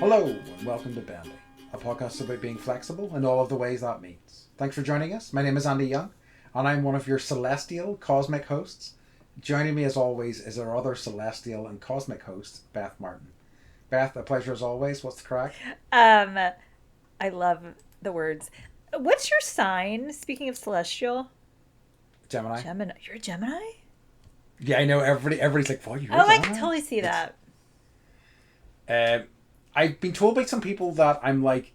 Hello and welcome to Bendy, a podcast about being flexible in all of the ways that means. Thanks for joining us. My name is Andy Young and I'm one of your celestial cosmic hosts. Joining me as always is our other celestial and cosmic host, Beth Martin. Beth, a pleasure as always. What's the crack? I love the words. What's your sign? Speaking of celestial. Gemini. Gemini. You're a Gemini? Yeah, I know. Everybody's like, "What? You're a Oh, I Gemini?" can totally see that. I've been told by some people that I'm like,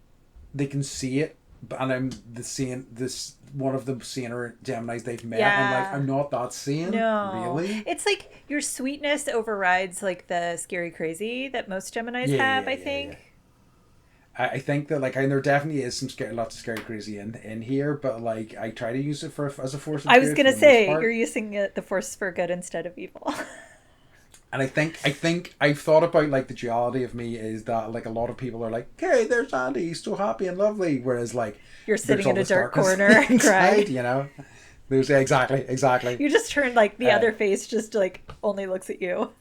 they can see it, and I'm seeing this. One of the senior Geminis they've met. Yeah. I'm like, I'm not that sane. No. Really? It's like your sweetness overrides like the scary crazy that most Geminis have, I think. Yeah. I think that like, and there definitely is lots of scary crazy in here, but like I try to use it as a force of good. I was gonna say you're using the force for good instead of evil. And I think I've thought about like the duality of me is that like a lot of people are like, "Hey, there's Andy, he's so happy and lovely," whereas like you're sitting in a dark corner and crying. You know, there's exactly. You just turned like the other face just like only looks at you.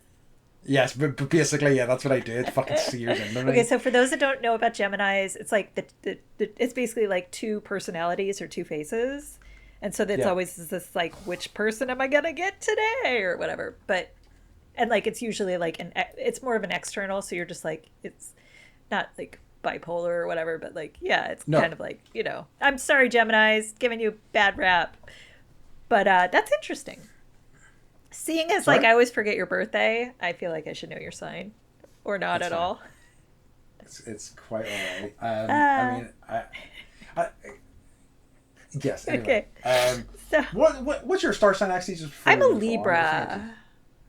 Yes, but basically, yeah, that's what I do. It fucking sears into me. Okay, so for those that don't know about Geminis, it's like it's basically like two personalities or two faces, and so it's always this like, which person am I gonna get today or whatever. But and like it's usually like it's more of an external, so you're just like, it's not like bipolar or whatever, but like it's kind of like, I'm sorry Geminis, giving you a bad rap, but that's interesting. Seeing as like I always forget your birthday, I feel like I should know your sign, or not at all. It's quite alright. I mean, I yes. Anyway. Okay. So what's your star sign actually? I'm a Libra.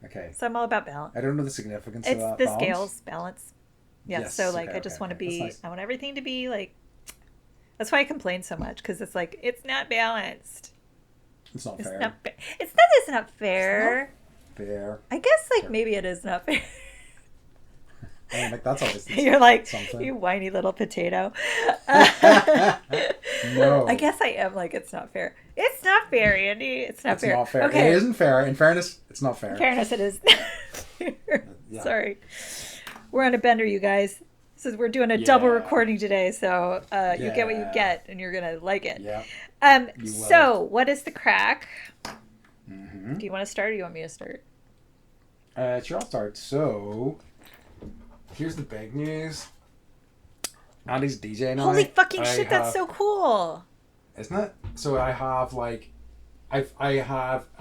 Okay. So I'm all about balance. I don't know the significance of that. It's the scales balance. Yeah. Yes, so like I just want to be. Nice. I want everything to be like. That's why I complain so much, because it's like it's not balanced. It's not fair. It's not fair. It's not fair. I guess like maybe it is not fair. I mean, like that's always you're like something. You whiny little potato. No. I guess I am like, it's not fair. It's not fair, Andy. It's not fair. It's not fair. Okay. It isn't fair. In fairness, it's not fair. In fairness, it is. Yeah. Sorry. We're on a bender, you guys. We're doing a double recording today, so you get what you get, and you're gonna like it. Yeah. So what is the crack? Mm-hmm. Do you want to start, or do you want me to start? Sure, I'll start. So, here's the big news. Andy's DJ now. Holy fucking shit! That's so cool. Isn't it? So I have like, I got.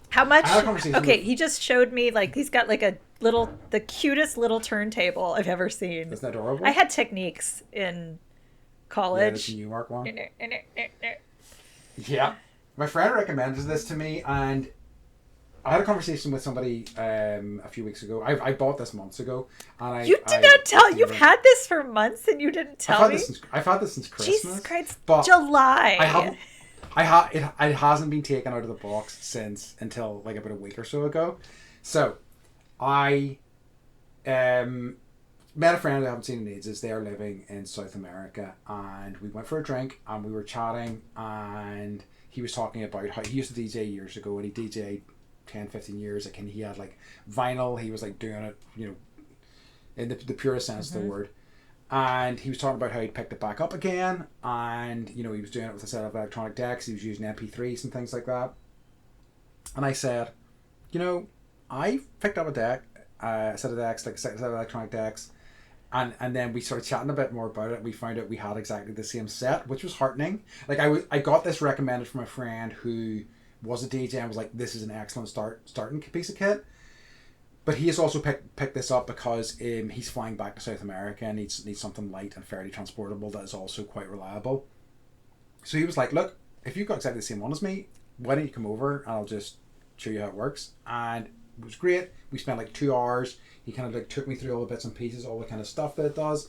How much? Okay, he just showed me like he's got like the cutest little turntable I've ever seen. Isn't that adorable? I had Techniques in college. Yeah, the New York one. Yeah, my friend recommended this to me, and I had a conversation with somebody a few weeks ago. I bought this months ago, and you did not tell. You've had this for months, and you didn't tell me. I've had this since Christmas. Jesus Christ, but July. It hasn't been taken out of the box until like about a week or so ago. So, I met a friend I haven't seen in ages. They are living in South America, and we went for a drink, and we were chatting, and he was talking about how he used to DJ years ago, and he DJed 10-15 years, like, and he had like vinyl. He was like doing it, in the purest sense of the word. And he was talking about how he picked it back up again, and he was doing it with a set of electronic decks. He was using MP3s and things like that. And I said, I picked up a set of decks, like a set of electronic decks, and then we started chatting a bit more about it. We found out we had exactly the same set, which was heartening. Like I got this recommended from a friend who was a DJ and was like, "This is an excellent starting piece of kit." But he has also picked this up because he's flying back to South America and needs something light and fairly transportable that is also quite reliable. So he was like, "Look, if you've got exactly the same one as me, why don't you come over and I'll just show you how it works." And it was great. We spent like 2 hours. He kind of like took me through all the bits and pieces, all the kind of stuff that it does,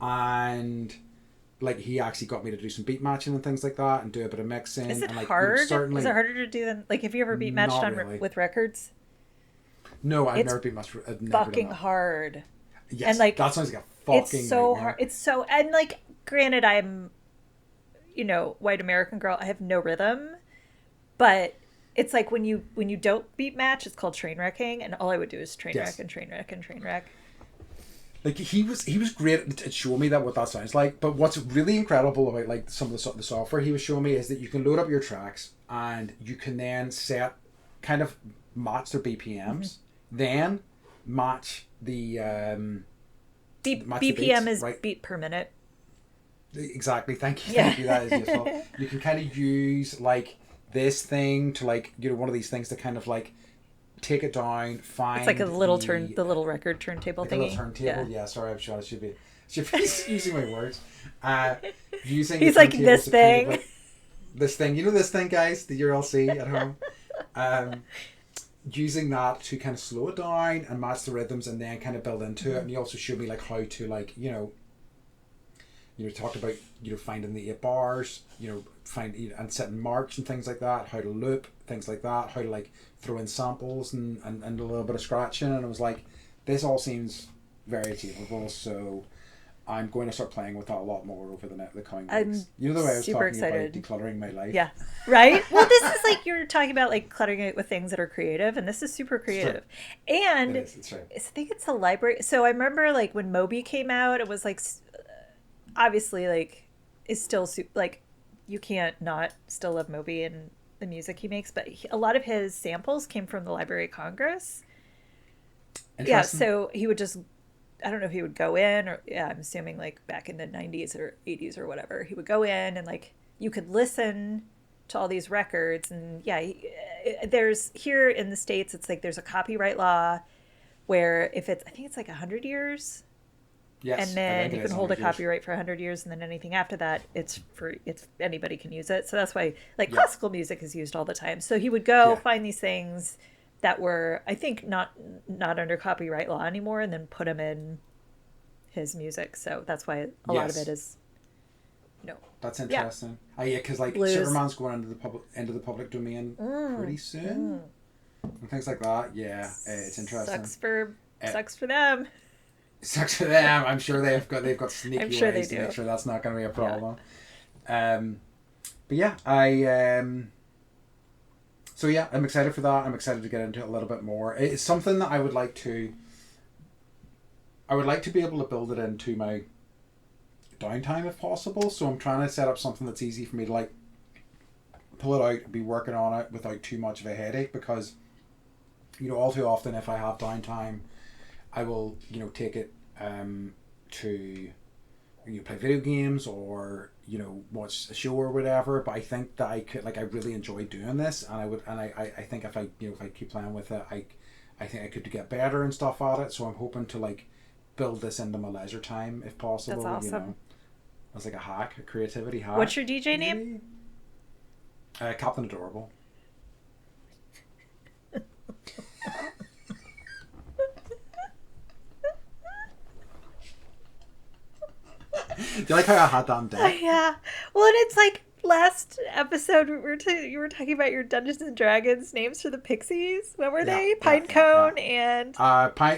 and like he actually got me to do some beat matching and things like that and do a bit of mixing. Is it and, like, hard? Is it harder to do than like, have you ever beat matched with records? No, I've never been much. Fucking hard. Yes, and like that sounds like a fucking. It's so nightmare. hard. It's so, and like, granted, I'm, white American girl. I have no rhythm, but it's like when you don't beat match, it's called train wrecking, and all I would do is train wreck and train wreck and train wreck. Like he was great at showing me what that sounds like. But what's really incredible about like some of the software he was showing me is that you can load up your tracks and you can then set kind of match their BPMs, then match the BPM beats, is right? beat per minute. Exactly. Thank you. Yeah. Thank you. That is useful. You can kind of use like this thing to like one of these things to kind of like take it down, find It's like a little the little record turntable like thingy. a little turntable. Yeah. Sorry, I'm sure I should be using my words. Using he's like this thing. Kind of like, this thing, this thing, guys, that you're all see at home. Using that to kind of slow it down and match the rhythms, and then kind of build into it. And he also showed me like how to like talked about finding the 8 bars, find and setting marks and things like that, how to loop things like that, how to like throw in samples and a little bit of scratching, and I was like, this all seems very achievable, so I'm going to start playing with that a lot more over the coming weeks. The way I was talking excited about decluttering my life. Yeah, right. Well, this is like you're talking about like cluttering it with things that are creative, and this is super creative. And it's right. I think it's a library. So I remember like when Moby came out, it was like obviously like is still like you can't not still love Moby and the music he makes, but a lot of his samples came from the Library of Congress. Yeah, so he would just, I don't know if he would go in or I'm assuming like back in the 90s or 80s or whatever, he would go in and like you could listen to all these records, and there's here in the States it's like there's a copyright law where if it's I think it's like 100 years. Yes, and then you can hold a copyright for 100 years, and then anything after that, it's anybody can use it. So that's why like classical music is used all the time. So he would go find these things that were, I think, not under copyright law anymore, and then put them in his music. So that's why a lot of it is, That's interesting. Yeah, because like Superman's going into the public domain pretty soon, and things like that. Yeah, it's interesting. Sucks for them. Sucks for them. I'm sure they've got sneaky ways to make sure that's not going to be a problem. Yeah. But yeah, so yeah, I'm excited for that. I'm excited to get into it a little bit more. It's something that I would like to be able to build it into my downtime if possible. So I'm trying to set up something that's easy for me to like pull it out and be working on it without too much of a headache, because all too often if I have downtime, I will, take it to play video games or watch a show or whatever. But I think that I could I really enjoy doing this, and I think if I keep playing with it, I think I could get better and stuff at it. So I'm hoping to like build this into my leisure time if possible. That's awesome. As like a creativity hack. What's your DJ name? Captain Adorable. Do you like how I had that on deck? Yeah. Well, and it's like last episode you were talking about your Dungeons and Dragons names for the Pixies. What were they? Pinecone and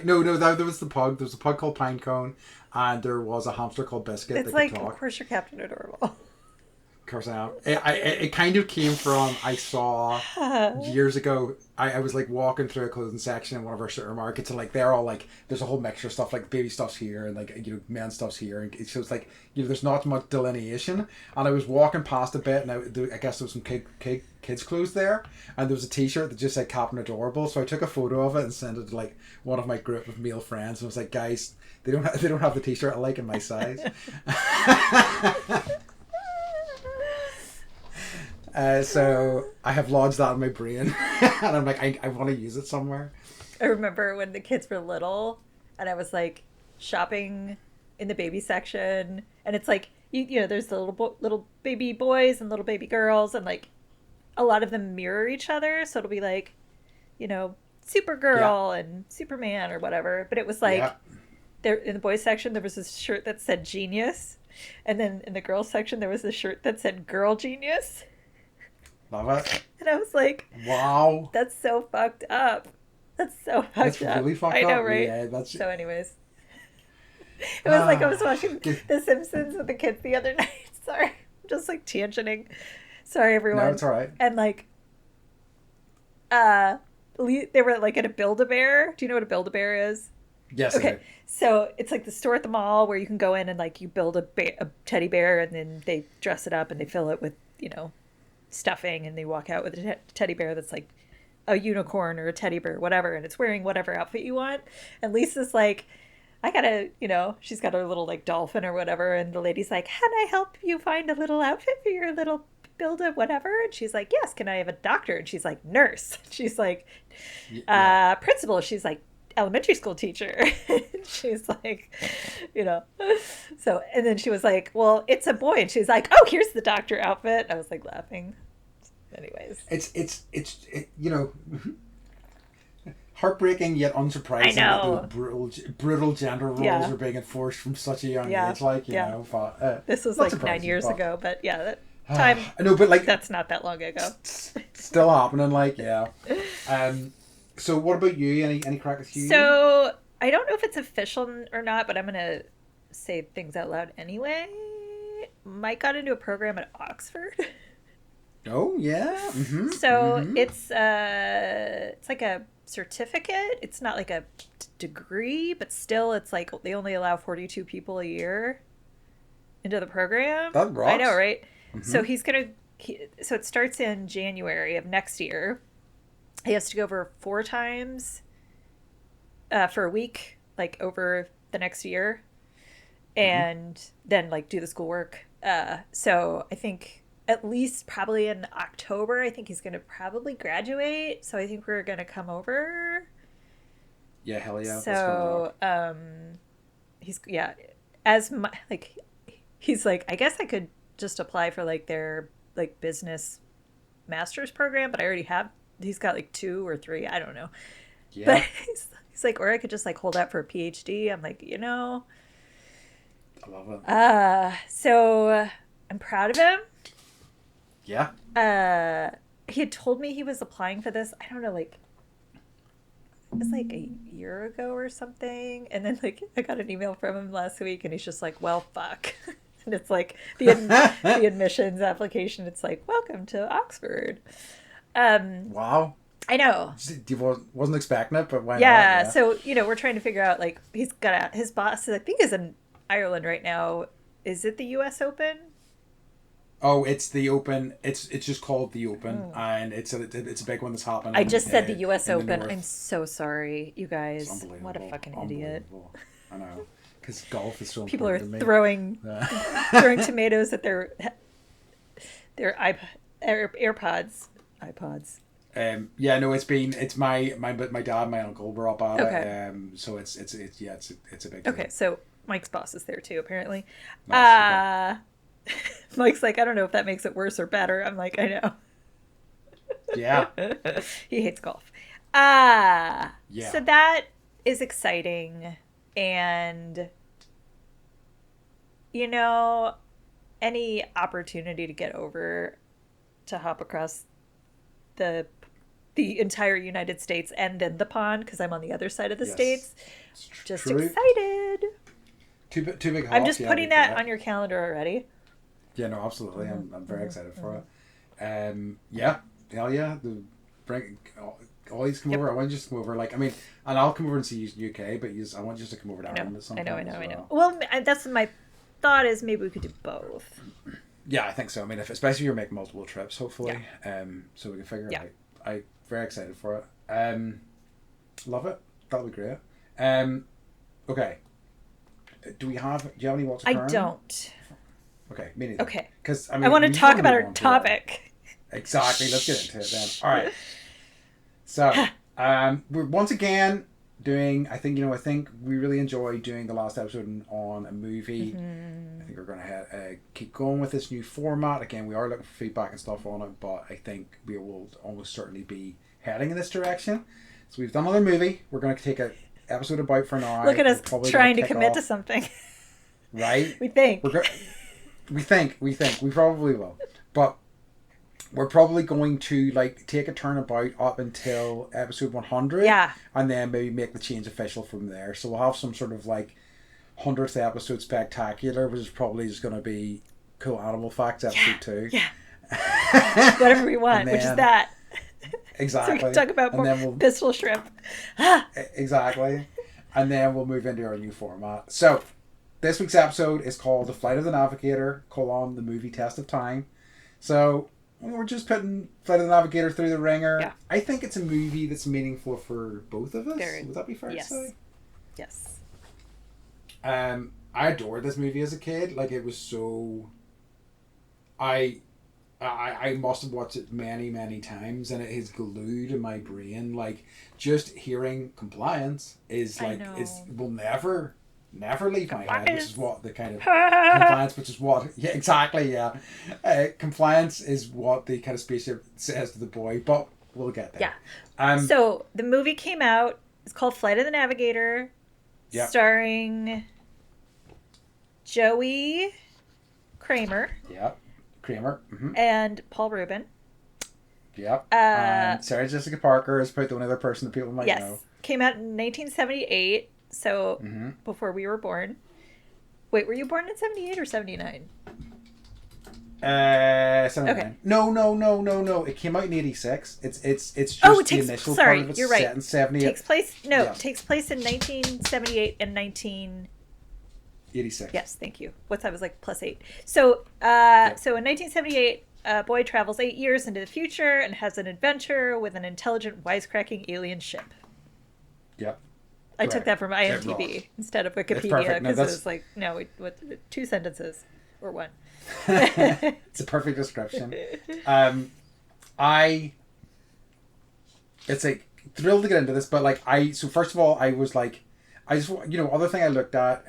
No, there was the pug. There was a pug called Pinecone, and there was a hamster called Biscuit. It's like, of course, you're Captain Adorable. Of course I am. It kind of came from, I saw years ago, I was like walking through a clothing section in one of our supermarkets, and like they're all like, there's a whole mixture of stuff, like baby stuff's here and like men's stuff's here, and so it's like there's not much delineation. And I was walking past a bit, and I guess there was some kids clothes there, and there was a t-shirt that just said Captain Adorable, so I took a photo of it and sent it to like one of my group of male friends, and I was like, guys, they don't have the t-shirt I like in my size. So I have lodged that in my brain, and I'm like, I want to use it somewhere. I remember when the kids were little, and I was like shopping in the baby section, and it's like there's the little baby boys and little baby girls, and like a lot of them mirror each other, so it'll be like, Supergirl and Superman or whatever. But it was like there in the boys section there was this shirt that said Genius, and then in the girls section there was this shirt that said Girl Genius. Love it. And I was like, wow, that's so fucked up. That's so fucked up. That's really fucked up. I know, right? Yeah, that's... So anyways. It was like I was watching The Simpsons with the kids the other night. Sorry. I'm just like tangenting. Sorry, everyone. No, it's all right. And like, they were like at a Build-A-Bear. Do you know what a Build-A-Bear is? Yes. Okay, so it's like the store at the mall where you can go in and like you build a teddy bear and then they dress it up and they fill it with, stuffing and they walk out with a teddy bear that's like a unicorn or a teddy bear, whatever, and it's wearing whatever outfit you want. And Lisa's like, I gotta, she's got her little like dolphin or whatever, and the lady's like, can I help you find a little outfit for your little build a whatever? And she's like, yes. Can I have a doctor? And she's like, nurse. She's like, principal. She's like, elementary school teacher. She's like, so, and then she was like, well, it's a boy. And she's like, oh, here's the doctor outfit. I was like laughing. Anyways, it's heartbreaking yet unsurprising that those brutal gender roles are being enforced from such a young age. Like, this was like 9 years ago, but that time, I know, but like, that's not that long ago. Still happening, like, yeah. So what about you? Any crack with you? So I don't know if it's official or not, but I'm gonna say things out loud anyway. Mike got into a program at Oxford. Oh yeah. Mm-hmm. So it's like a certificate. It's not like a degree, but still, it's like they only allow 42 people a year into the program. That rocks. I know, right? Mm-hmm. So so it starts in January of next year. He has to go over 4 times for a week, like over the next year, and then like do the schoolwork. So I think at least probably in October, I think he's going to probably graduate. So I think we're going to come over. Yeah, hell yeah. So he's he's like, I guess I could just apply for like their like business master's program, but I already have. He's got like 2 or 3, I don't know. Yeah. But he's like, or I could just like hold out for a PhD. I'm like, I love it. So I'm proud of him. Yeah. He had told me he was applying for this. I don't know, like it was like a year ago or something. And then like I got an email from him last week, and he's just like, "Well, fuck." And it's like the admissions application. It's like, "Welcome to Oxford." Wow. I know. Wasn't expecting it, but why not? Yeah. So we're trying to figure out like he's got his boss. I think is in Ireland right now. Is it the U.S. Open? Oh, it's the Open. It's just called the Open, and it's a big one that's happening. I just said the U.S. Open. I'm so sorry, you guys. What a fucking idiot. I know, because golf is so people are important throwing tomatoes at their AirPods. iPods. Yeah, no, it's my dad and my uncle were up at it. So it's a big deal. Okay, so Mike's boss is there too, apparently. Nice, Mike's like, I don't know if that makes it worse or better. I'm like, I know. Yeah. He hates golf. Yeah. So that is exciting, and any opportunity to get over to hop across the entire United States and then the pond, because I'm on the other side of the states. Just true. Excited. Two big hops. I'm just putting that on your calendar already. Yeah, no, absolutely. I'm very excited for it. Yeah, hell yeah. Always come over. I want you to come over. Like, I mean, and I'll come over and see you UK, but I want you to come over to Ireland at some point. I know. Well, that's my thought, is maybe we could do both. Yeah, I think so. I mean, especially if you're making multiple trips, hopefully. So we can figure it out. I'm very excited for it. Love it. That'll be great. Okay. Do you have any what's occurring? I don't. Okay, me neither. Okay. Because I want to talk about our topic. Exactly. Let's get into it then. All right. So, we're once again doing. I think we really enjoyed doing the last episode on a movie. Mm-hmm. I think we're going to keep going with this new format. Again, we are looking for feedback and stuff on it, but I think we will almost certainly be heading in this direction. So we've done another movie. We're going to take an episode about for now. Look at us trying to commit to something. Right? We think. We think. We probably will. But we're probably going to take a turnabout up until episode 100. Yeah. And then maybe make the change official from there. So we'll have some sort of 100th episode spectacular, which is probably just going to be Cool Animal Facts episode 2. Yeah. Whatever we want, which is that. Exactly. So we can talk about more pistol shrimp. Exactly. and then we'll move into our new format. So, this week's episode is called The Flight of the Navigator, the movie test of time. So, we're just putting Flight of the Navigator through the ringer. Yeah. I think it's a movie that's meaningful for both of us. Would that be fair to say? Yes. I adored this movie as a kid. Like, it was so... I must have watched it many, many times, and it is glued in my brain. Like, just hearing compliance is like, will never leave my head, which is what the kind of compliance, which is what, yeah, exactly, yeah. Compliance is what the kind of spaceship says to the boy, but we'll get there. Yeah. So the movie came out. It's called Flight of the Navigator, starring Joey Kramer. Yeah. Kramer. Mm-hmm. And Paul Rubin. Yep. And Sarah Jessica Parker is probably the only other person that people might know. Yes. Came out in 1978, so before we were born. Wait, were you born in 78 or 79? 79. Okay. No. It came out in 86. It's just the initial part of it you're right. set in 78. Takes place in 1978 and 86. Yes, thank you. I was like +8. So, so in 1978, a boy travels 8 years into the future and has an adventure with an intelligent, wisecracking alien ship. Yep. I took that from IMDb instead of Wikipedia because it was like, no, 2 sentences or 1. It's a perfect description. It's like thrilled to get into this, but like so first of all, I was like, other thing I looked at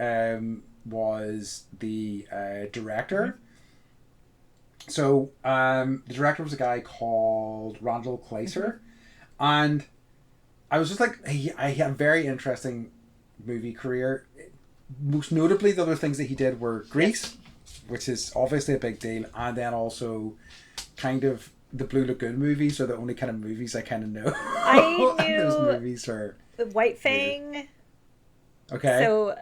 was the director. So the director was a guy called Randall Kleiser, and I was just like, he had a very interesting movie career. Most notably, the other things that he did were Grease, which is obviously a big deal, and then also kind of the Blue Lagoon movies are the only kind of movies I kind of know. I knew those movies are the White Fang. Weird. Okay. So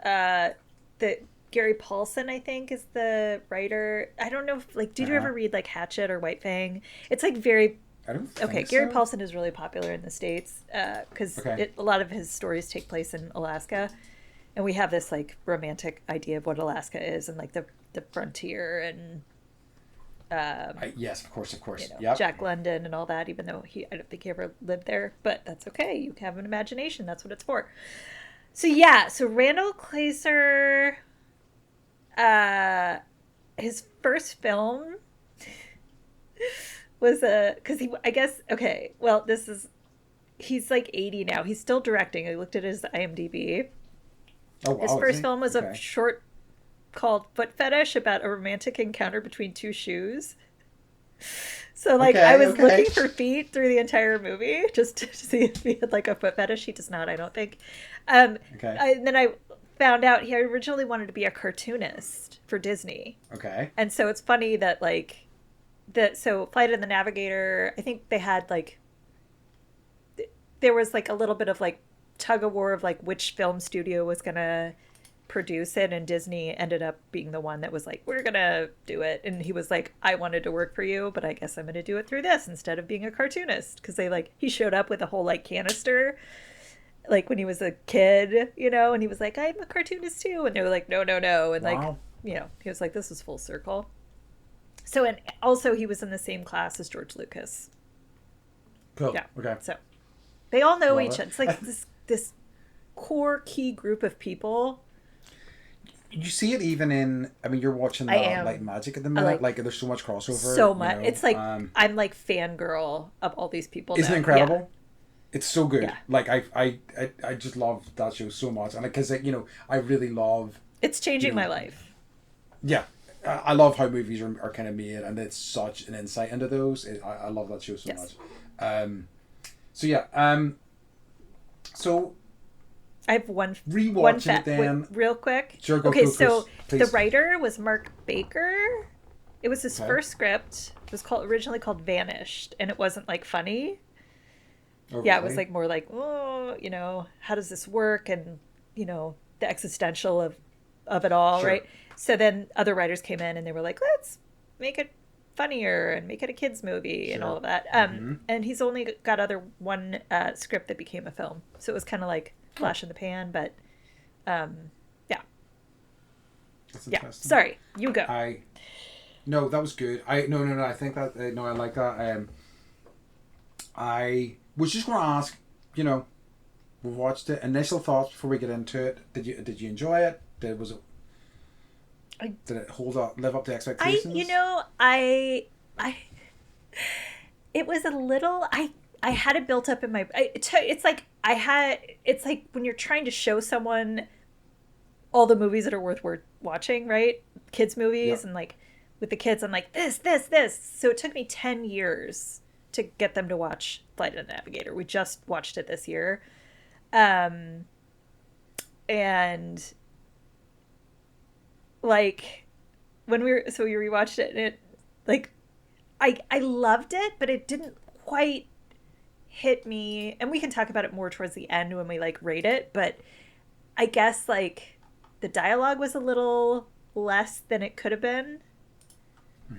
the Gary Paulson, I think, is the writer. I don't know if, did you ever read like Hatchet or White Fang? It's like very... I don't think Okay, Gary Paulson is really popular in the States because a lot of his stories take place in Alaska. And we have this like romantic idea of what Alaska is and like the frontier and... yes, of course. Jack London and all that, even though I don't think he ever lived there. But that's okay. You have an imagination. That's what it's for. So Randall Kleiser, his first film was he's like 80 now. He's still directing. I looked at his IMDb. Oh, wow. His first film was a short called Foot Fetish about a romantic encounter between 2 shoes. So I was looking for feet through the entire movie just to see if he had like a foot fetish. He does not, I don't think. And then I found out he originally wanted to be a cartoonist for Disney. Okay. And so it's funny that so Flight of the Navigator, I think they had there was like a little bit of like tug of war of like which film studio was going to produce it, and Disney ended up being the one that was like, we're gonna do it. And he was like, I wanted to work for you, but I guess I'm gonna do it through this instead of being a cartoonist, because he showed up with a whole like canister like when he was a kid, and he was like, I'm a cartoonist too, and they were like, no, and wow. He was like, this is full circle. So, and also he was in the same class as George Lucas. Cool. Yeah. Okay. So they all know each other. It's like this core key group of people. You see it even in, you're watching Light and Magic at the minute. There's so much crossover. So much. It's like, I'm like fangirl of all these people. Isn't it incredible? Yeah. It's so good. Yeah. Like, I just love that show so much. And because, I really love... It's changing my life. Yeah. I love how movies are kind of made, and it's such an insight into those. I love that show so much. So I have one fact. Then real quick. Sure, go. Okay, go, so please. The writer was Mark Baker. It was his first script. It was originally called Vanished, and it wasn't like funny. Oh, yeah, really? It was like more like, how does this work, and the existential of it all, sure. right? So then other writers came in and they were like, let's make it funnier and make it a kids movie and all of that. And he's only got one script that became a film, so it was kind of like flash in the pan, but Yeah. That's Yeah. interesting. Sorry, you go. No, that was good. No. I think that no, I like that. I was just going to ask, we watched it. Initial thoughts before we get into it. Did you enjoy it? Did it live up to expectations? I it was a little I had it built up in my it's like it's like when you're trying to show someone all the movies that are worth watching, right? Kids movies, Yep. and like with the kids I'm like this. So it took me 10 years to get them to watch Flight of the Navigator. We just watched it this year. And like when we rewatched it, and it like I loved it, but it didn't quite hit me. And we can talk about it more towards the end when we like rate it, but I guess like the dialogue was a little less than it could have been.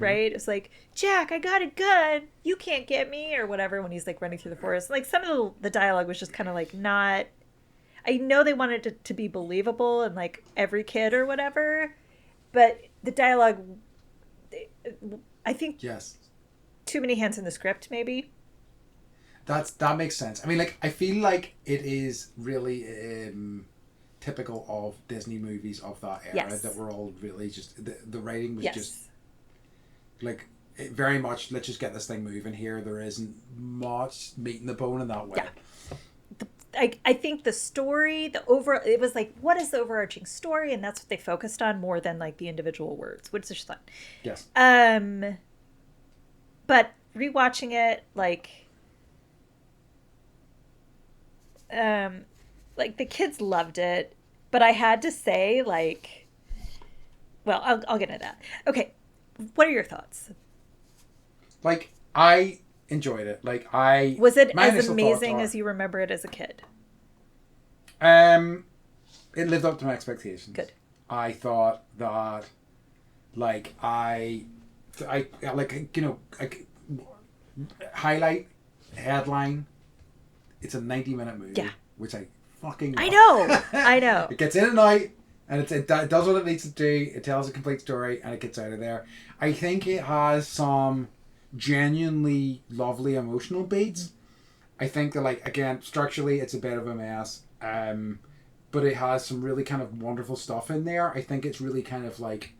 Right? It's like, Jack, I got a gun. You can't get me, or whatever, when he's like running through the forest. Like some of the dialogue was just kind of like not. I know they wanted it to be believable and like every kid or whatever, but the dialogue, I think, Yes. too many hands in the script, maybe. That makes sense. I mean, like, I feel like it is really typical of Disney movies of that era. Yes. That were all really just the writing was Yes. just like very much. Let's just get this thing moving here. There isn't much meat in the bone in that way. Yeah. I think the story, it was like, what is the overarching story? And that's what they focused on more than like the individual words, which is fun. Yes. But rewatching it, like the kids loved it, but I had to say, like, well, I'll get into that. Okay. What are your thoughts? Like, I enjoyed it. Like, Was it my as initial amazing thoughts as you remember it as a kid? it lived up to my expectations. Good. I thought that, like, I like, highlight headline. It's a 90-minute movie. Yeah. Which I fucking love. I know. It gets in and out, and it does what it needs to do. It tells a complete story, and it gets out of there. I think it has some genuinely lovely emotional beats. I think that, like, again, structurally it's a bit of a mess, but it has some really kind of wonderful stuff in there. I think it's really kind of like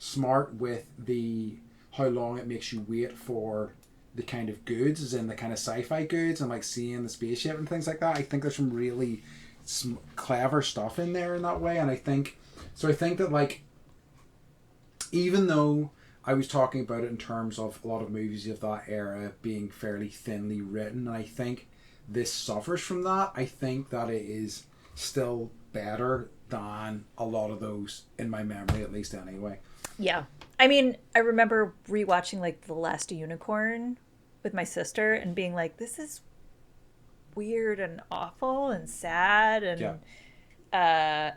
smart with the how long it makes you wait for the kind of goods, as in the kind of sci-fi goods, and like seeing the spaceship and things like that. I think there's some really clever stuff in there in that way, and I think that, like, even though I was talking about it in terms of a lot of movies of that era being fairly thinly written, and I think this suffers from that. I think that it is still better than a lot of those in my memory, at least anyway. Yeah. I mean, I remember rewatching like The Last Unicorn with my sister and being like, this is weird and awful and sad and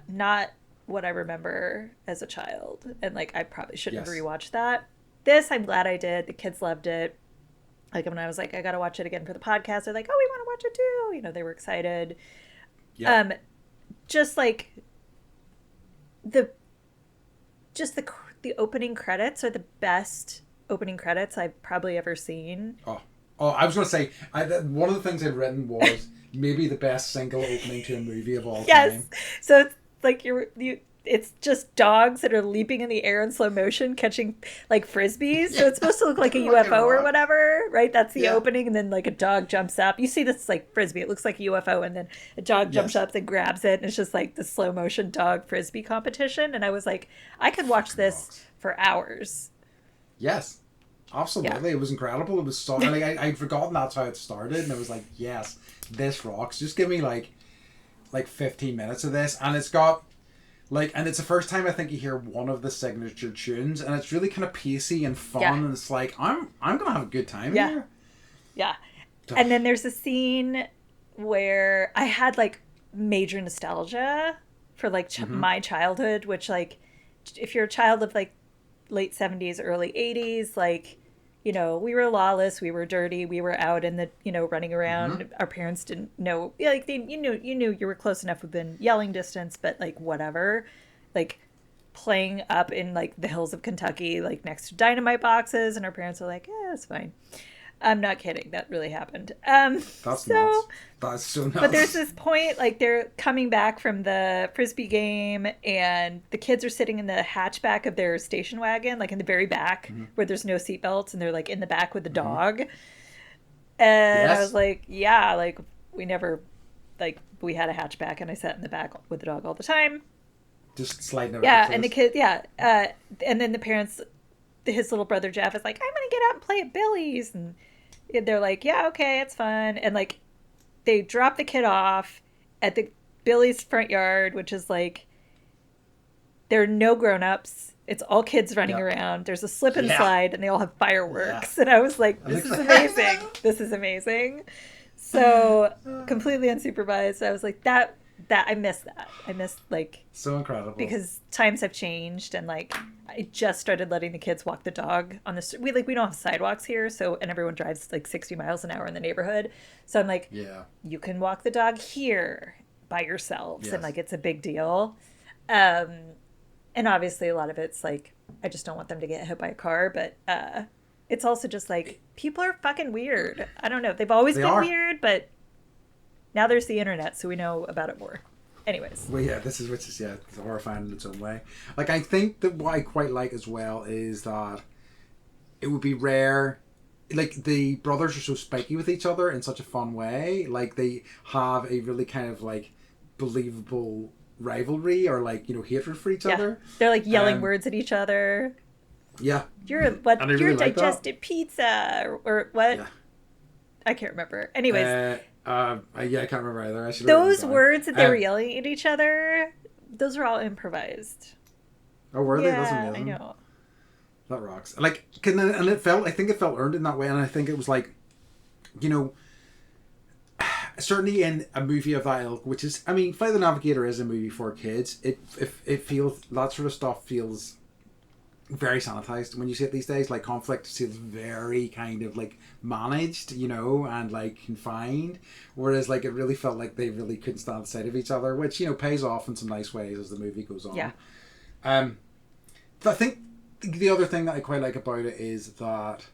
not what I remember as a child. And like, I probably shouldn't have rewatched that. This, I'm glad I did. The kids loved it. Like, when I was like, I got to watch it again for the podcast, they're like, oh, we want to watch it too. You know, they were excited. Yeah. Just like the opening credits are the best opening credits I've probably ever seen. Oh, I was going to say, one of the things I'd written was maybe the best single opening to a movie of all time. Yes. So it's like it's just dogs that are leaping in the air in slow motion, catching like frisbees. So it's supposed to look like a UFO or whatever, right? That's the opening, and then like a dog jumps up. You see this like frisbee; it looks like a UFO, and then a dog jumps up and grabs it, and it's just like the slow motion dog frisbee competition. And I was like, I could watch this for hours. Yes, absolutely. Yeah. It was incredible. It was so like I'd forgotten that's how it started, and I was like, yes, this rocks. Just give me like 15 minutes of this, and it's got. And it's the first time I think you hear one of the signature tunes, and it's really kind of pacey and fun, and it's like, I'm gonna have a good time here. Yeah. And then there's a scene where I had like major nostalgia for like my childhood, which, like, if you're a child of like late 70s, early 80s, like we were lawless, we were dirty, we were out in the, running around. Our parents didn't know, like, you knew you were close enough within yelling distance, but like whatever, like playing up in like the hills of Kentucky, like next to dynamite boxes, and our parents are like, yeah, it's fine. I'm not kidding. That really happened. That's nuts. That's so nuts. But there's this point, like they're coming back from the Frisbee game and the kids are sitting in the hatchback of their station wagon, like in the very back where there's no seatbelts, and they're like in the back with the dog. And I was like, yeah, like we never, like we had a hatchback and I sat in the back with the dog all the time. Just sliding over. Yeah, and the kid, and then the parents, his little brother Jeff is like, I'm gonna get out and play at Billy's, and they're like, yeah, okay, it's fun. And like they drop the kid off at the Billy's front yard, which is like, there are no grown-ups. It's all kids running around. There's a slip and slide, and they all have fireworks. And I was like, this is amazing. This is amazing. So completely unsupervised. I was like, that I miss that. I miss, like, so incredible, because times have changed, and like I just started letting the kids walk the dog on the street. We don't have sidewalks here, so, and everyone drives like 60 miles an hour in the neighborhood, so I'm like, you can walk the dog here by yourselves, and like it's a big deal. And obviously a lot of it's like, I just don't want them to get hit by a car, but it's also just like, people are fucking weird. I don't know, they've always been weird, but now there's the internet, so we know about it more. Anyways. Well, yeah, it's horrifying in its own way. Like, I think that what I quite like as well is that it would be rare. Like, the brothers are so spiky with each other in such a fun way. Like, they have a really kind of, like, believable rivalry or, like, hatred for each other. They're, like, yelling words at each other. Yeah. You're digested pizza, or what? Yeah. I can't remember. Anyways. I can't remember either. Those words that they were yelling at each other, those are all improvised. Oh, were they? That's amazing. I know. That rocks. Like, and I think it felt earned in that way, and I think it was like, certainly in a movie of that ilk, which is, I mean, Flight of the Navigator is a movie for kids. It feels, that sort of stuff feels very sanitized when you see it these days. Like, conflict feels very kind of like managed, and like confined, whereas like it really felt like they really couldn't stand the sight of each other, which pays off in some nice ways as the movie goes on. I think the other thing that I quite like about it is that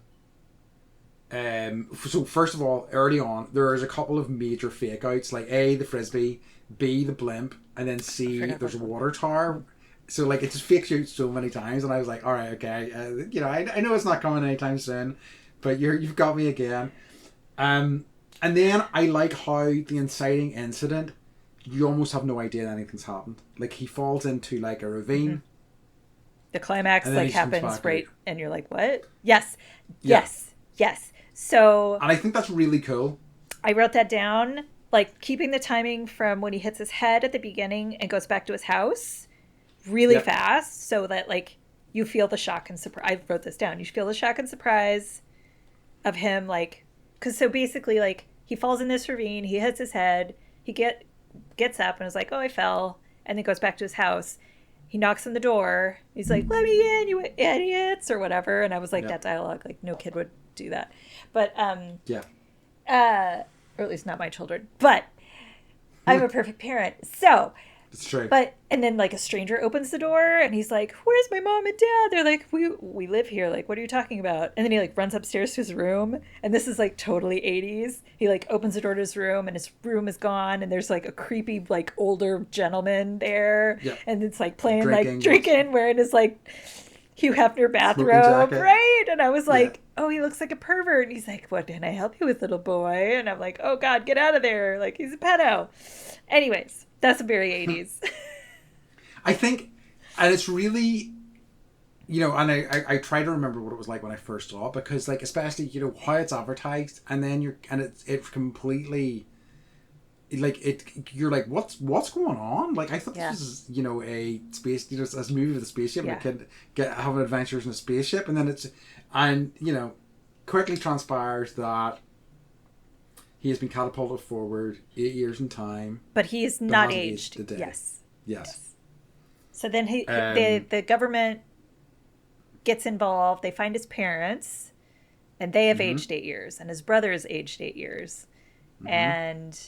so first of all, early on there's a couple of major fake outs, like A, the Frisbee, B, the blimp, and then C, there's a water tower. So, like, it just fakes you out so many times, and I was like, all right, okay, I know it's not coming anytime soon, but you've got me again. And then I like how the inciting incident, you almost have no idea anything's happened. Like, he falls into, like, a ravine. The climax, like, happens right, and you're like, what? Yes. So... And I think that's really cool. I wrote that down, like, keeping the timing from when he hits his head at the beginning and goes back to his house really fast, so that like you feel the shock and surprise. I wrote this down. You feel the shock and surprise of him, like, because so basically, like, he falls in this ravine, he hits his head, he gets up and is like, oh, I fell, and then goes back to his house. He knocks on the door. He's like, let me in, you idiots, or whatever. And I was like, that dialogue, like, no kid would do that. But or at least not my children. But I'm a perfect parent, so. It's true. But, and then like a stranger opens the door and he's like, where's my mom and dad? They're like, we live here. Like, what are you talking about? And then he like runs upstairs to his room. And this is like totally 80s. He like opens the door to his room and his room is gone. And there's like a creepy, like older gentleman there. Yeah. And it's like playing, drinking, wearing his like Hugh Hefner bathrobe. Right. And I was like, oh, he looks like a pervert. And he's like, what can I help you with, little boy? And I'm like, oh God, get out of there. Like, he's a pedo. Anyways. That's very 80s. I think, and it's really, and I try to remember what it was like when I first saw it, because like, especially, how it's advertised, and then it's completely, like, you're like, what's going on? Like, I thought this is, a space, this movie with a spaceship, and a kid having adventures in a spaceship, and then quickly transpires that he has been catapulted forward 8 years in time. But he is not aged. Yes. So then the government gets involved. They find his parents. and they have aged 8 years, and his brother has aged 8 years. And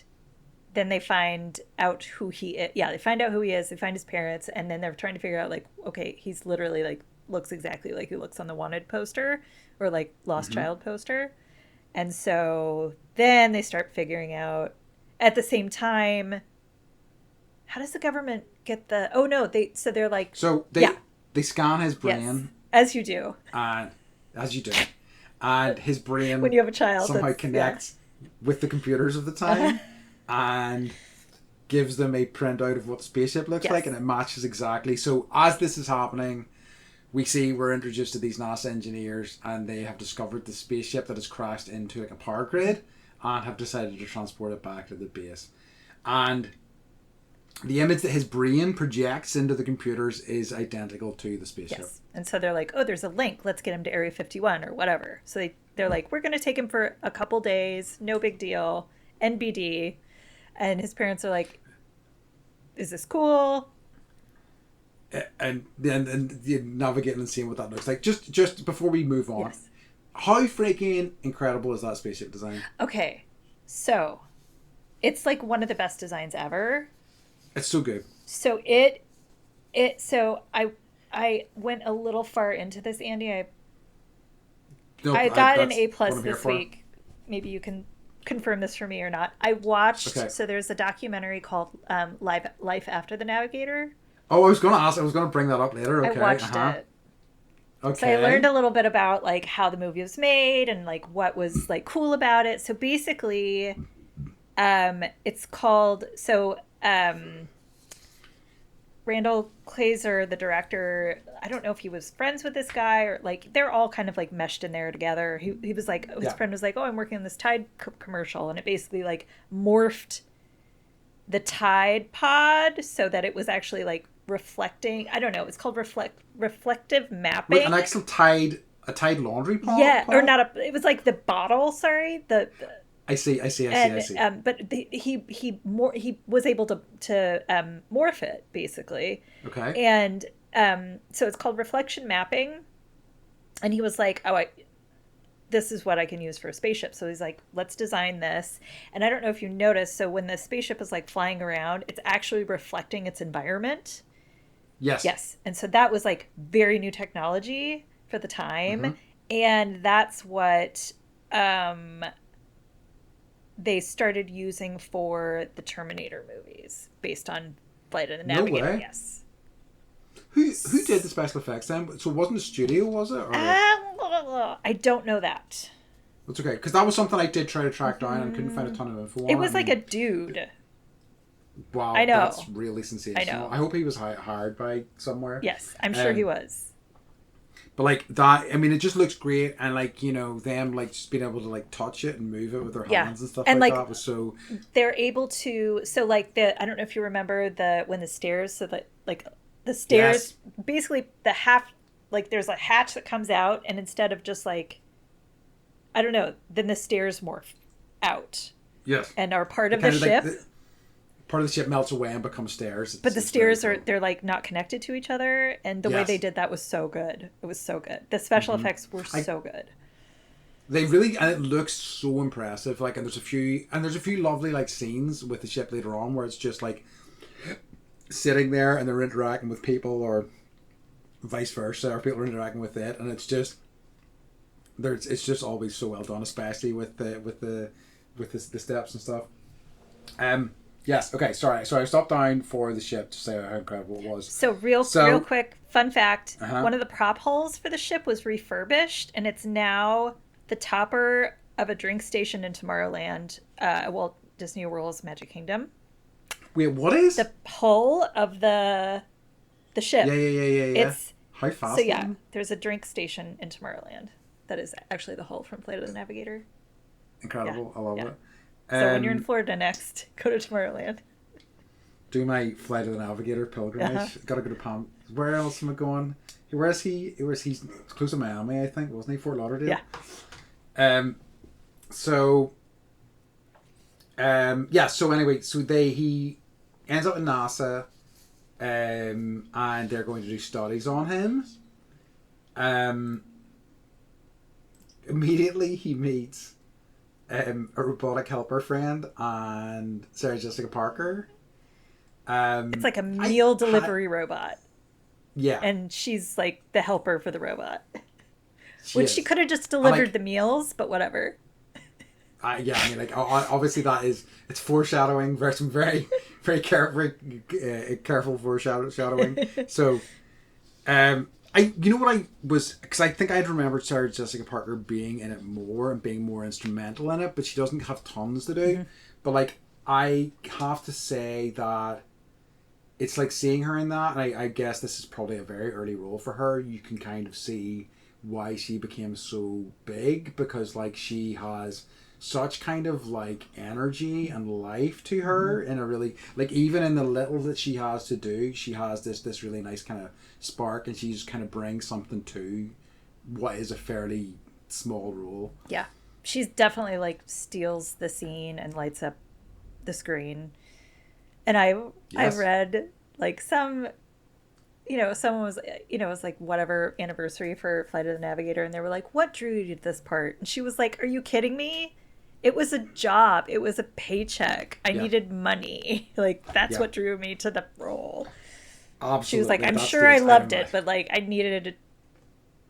then they find out who he is. Yeah, they find out who he is. They find his parents, and then they're trying to figure out, like, okay, he's literally, like, looks exactly like he looks on the wanted poster or, like, lost child poster. And so then they start figuring out, at the same time, how does the government get the... Oh, no, they're like... So they scan his brain. Yes, as you do. As you do. And his brain... When you have a child. Somehow connects with the computers of the time and gives them a printout of what the spaceship looks like, and it matches exactly. So as this is happening, we're introduced to these NASA engineers, and they have discovered the spaceship that has crashed into like a power grid and have decided to transport it back to the base. And the image that his brain projects into the computers is identical to the spaceship. Yes. And so they're like, oh, there's a link. Let's get him to Area 51 or whatever. So they're like, we're going to take him for a couple days. No big deal. NBD. And his parents are like, is this cool? And then navigating and seeing what that looks like. Just before we move on, how freaking incredible is that spaceship design? Okay. So it's like one of the best designs ever. It's so good. So so I went a little far into this, Andy. I got an A+ this week. Maybe you can confirm this for me or not. I watched, so there's a documentary called Life After the Navigator. Oh, I was going to bring that up later. Okay. I watched it. Okay. So I learned a little bit about like how the movie was made and like what was like cool about it. So basically, it's called Randall Kleiser, the director, I don't know if he was friends with this guy or like they're all kind of like meshed in there together. He was like, his friend was like, oh, I'm working on this Tide commercial, and it basically like morphed the Tide pod so that it was actually like reflecting. I don't know. It's called reflective mapping. Wait, an actual Tide laundry pod? Yeah, or not it was like the bottle. Sorry, I see. But he was able to morph it basically. Okay. And so it's called reflection mapping, and he was like, "Oh, this is what I can use for a spaceship." So he's like, "Let's design this." And I don't know if you noticed. So when the spaceship is like flying around, it's actually reflecting its environment. Yes. Yes. And so that was like very new technology for the time, and that's what they started using for the Terminator movies based on Flight of the Navigator. No way. Yes. Who did the special effects then? So it wasn't a studio, was it? Or... I don't know that. That's okay, because that was something I did try to track down and couldn't find a ton of info on. It was like a dude. Wow, I know. That's really sensational. I know. I hope he was hired by somewhere. Yes, I'm sure he was. But like that, I mean, it just looks great, and like, you know, them like just being able to like touch it and move it with their hands and stuff and like that was so. They're able to, so like I don't know if you remember when the stairs, so that like the stairs, basically the half, like there's a hatch that comes out, and instead of just like, I don't know, then the stairs morph out. Yes. And are part of the ship. Like part of the ship melts away and becomes stairs. But the stairs they're like not connected to each other, and the way they did that was so good. It was so good. The special effects were so good. They really, and it looks so impressive. Like, and there's a few lovely like scenes with the ship later on where it's just like sitting there and they're interacting with people, or vice versa, or people are interacting with it, and it's just always so well done, especially with the steps and stuff. Yes. Okay. Sorry. So I stopped down for the ship to say how incredible it was. So real quick fun fact: one of the prop holes for the ship was refurbished, and it's now the topper of a drink station in Tomorrowland, Walt Disney World's Magic Kingdom. Wait, what is the hull of the ship? Yeah. It's how fast? So yeah, there's a drink station in Tomorrowland that is actually the hull from Flight of the Navigator. Incredible! I love it. So when you're in Florida next, go to Tomorrowland. Do my Flight of the Navigator pilgrimage. Gotta go to Palm. Where else am I going? Where is he? He's close to Miami, I think, wasn't he? Fort Lauderdale. Yeah. So anyway, he ends up in NASA, and they're going to do studies on him. immediately he meets a robotic helper friend and Sarah Jessica Parker. It's like a meal delivery robot. Yeah. And she's like the helper for the robot. She She could have just delivered the meals, but whatever. Yeah, I mean, like, obviously it's foreshadowing, some very, very careful foreshadowing. So, you know what because I think I'd remembered Sarah Jessica Parker being in it more and being more instrumental in it, but she doesn't have tons to do. Mm-hmm. But, like, I have to say that it's like seeing her in that, and I guess this is probably a very early role for her. You can kind of see why she became so big, because, like, she has such kind of like energy and life to her in a really, like, even in the little that she has to do, she has this really nice kind of spark, and she just kind of brings something to what is a fairly small role. Yeah, she's definitely like steals the scene and lights up the screen. And I read like someone was, it was like whatever anniversary for Flight of the Navigator, and they were like, what drew you to this part? And she was like, are you kidding me? It was a job. It was a paycheck. I needed money. Like, that's what drew me to the role. Absolutely. She was like, I'm sure I loved it, but like, I needed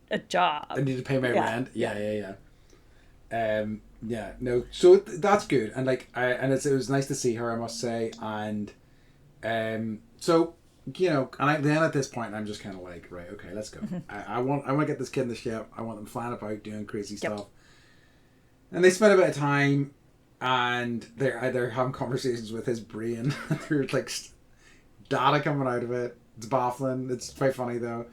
a job. I needed to pay my rent. Yeah. No. So that's good, and like, it was nice to see her, I must say, and so, and then at this point, I'm just kind of like, right, okay, let's go. I want to get this kid in the ship. I want them flying about doing crazy stuff. And they spend a bit of time, and they're having conversations with his brain. There's like data coming out of it. It's baffling. It's quite funny though.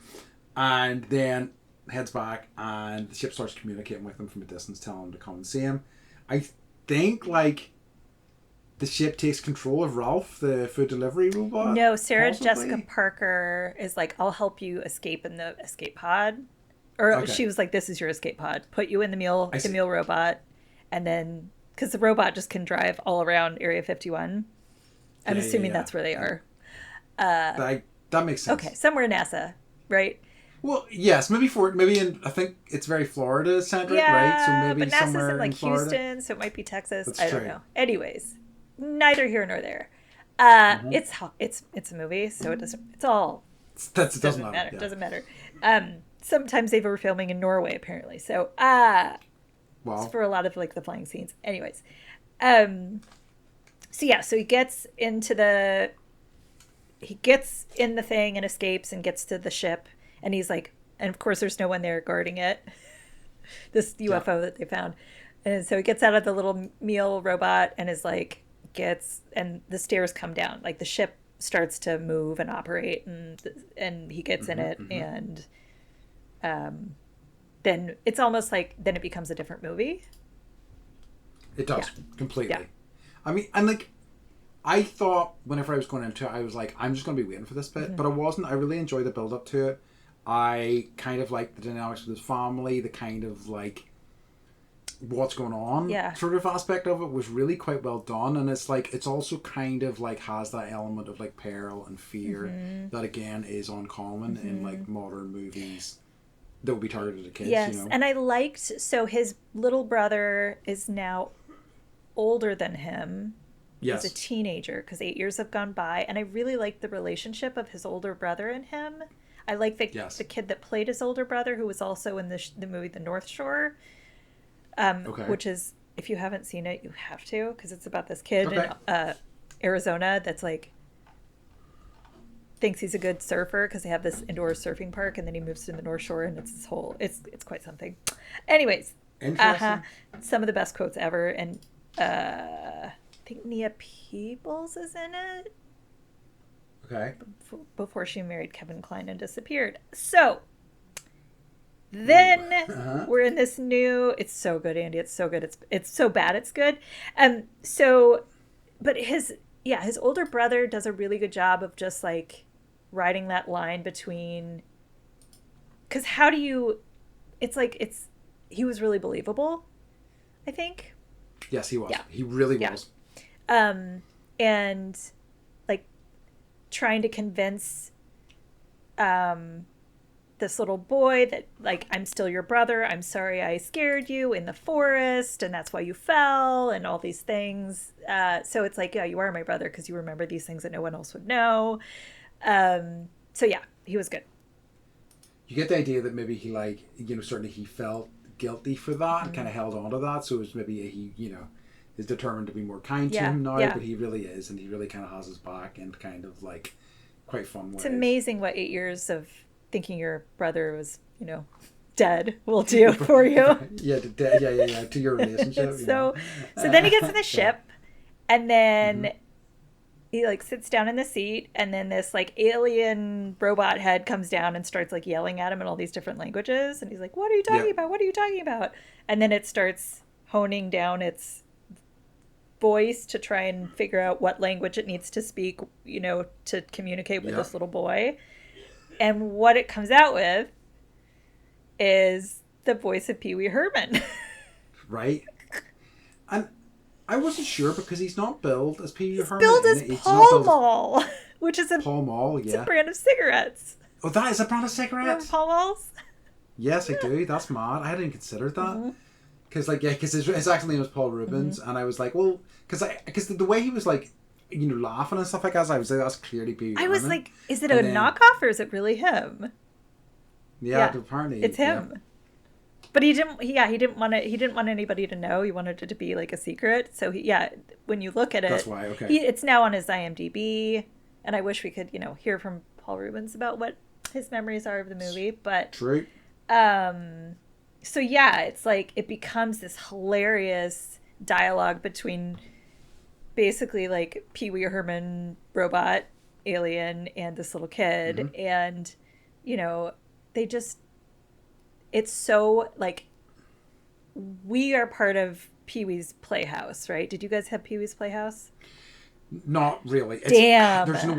And then heads back, and the ship starts communicating with him from a distance, telling him to come and see him. I think like the ship takes control of Ralph, the food delivery robot. No, Sarah Jessica Parker is like, I'll help you escape in the escape pod. Or she was like, this is your escape pod. Put you in the meal robot. And then, because the robot just can drive all around Area 51. I'm assuming that's where they are. That makes sense. Okay, somewhere in NASA, right? Well, yes, maybe I think it's very Florida centric, right? So maybe but NASA's somewhere in like Houston, so it might be Texas. I don't know. Anyways, neither here nor there. It's a movie, so it doesn't. It doesn't matter. It doesn't matter. Sometimes they were filming in Norway, apparently. So, for a lot of like the flying scenes. Anyways, so he gets in the thing and escapes and gets to the ship, and he's like, and of course there's no one there guarding it. This UFO that they found, and so he gets out of the little meal robot and is like and the stairs come down, like the ship starts to move and operate, and he gets in it, and then it's almost like then it becomes a different movie. It does completely. Yeah. I mean, and like, I thought whenever I was going into it, I was like, I'm just going to be waiting for this bit, but I wasn't. I really enjoyed the build up to it. I kind of like the dynamics with his family, the kind of like what's going on sort of aspect of it was really quite well done, and it's like it's also kind of like has that element of like peril and fear that again is uncommon in like modern movies that would be targeted at kids. Yes, and I liked, so his little brother is now older than him. Yes. He's a teenager because 8 years have gone by, and I really like the relationship of his older brother and him. I like the kid that played his older brother, who was also in the movie The North Shore, which is, if you haven't seen it, you have to, because it's about this kid in Arizona that's like thinks he's a good surfer because they have this indoor surfing park, and then he moves to the North Shore, and it's this whole it's quite something. Anyways, some of the best quotes ever, and I think Nia Peebles is in it. Okay. Before she married Kevin Kline and disappeared. So then we're in this new. It's so good, Andy. It's so good. It's so bad. It's good. But his older brother does a really good job of just like riding that line between. Because how do you? He was really believable, I think. Yes, he was. Yeah. He really was. And like trying to convince this little boy that, like, I'm still your brother. I'm sorry I scared you in the forest, and that's why you fell, and all these things. So it's like, yeah, you are my brother because you remember these things that no one else would know. So yeah, he was good. You get the idea that maybe he, like, you know, certainly he felt guilty for that and kind of held on to that. So it was maybe he, you know, is determined to be more kind to him now, but he really is, and he really kind of has his back in kind of like quite fun ways. It's amazing what 8 years of thinking your brother was, you know, dead will do for you. Yeah, to your relationship. So then he gets in the ship, and then he, like, sits down in the seat, and then this, like, alien robot head comes down and starts, like, yelling at him in all these different languages, and he's like, what are you talking about? What are you talking about? And then it starts honing down its voice to try and figure out what language it needs to speak, you know, to communicate with this little boy. And what it comes out with is the voice of Pee Wee Herman. Right. And I wasn't sure because he's not billed as Pee Wee Herman. Billed as Pall Mall, which is Pall Mall, it's a brand of cigarettes. Oh, that is a brand of cigarettes? You remember Pall Malls? Yes, I do. That's mad. I hadn't considered that. Because, like, yeah, because his actual name was Paul Rubens, and I was like, well, because the way he was, like, you know, laughing and stuff like that, I was like, that's clearly Pee Wee Herman. I was like, is it a knockoff or is it really him? Yeah, apparently it's him. Yeah. But he didn't want anybody to know. He wanted it to be like a secret. So when you look at it, that's why. Okay, it's now on his IMDb, and I wish we could, you know, hear from Paul Rubens about what his memories are of the movie. But true. So yeah, it's like it becomes this hilarious dialogue between basically like Pee Wee Herman robot alien and this little kid, and you know, it's so like we are part of Pee Wee's Playhouse, right? Did you guys have Pee Wee's Playhouse? Not really. Damn. There's an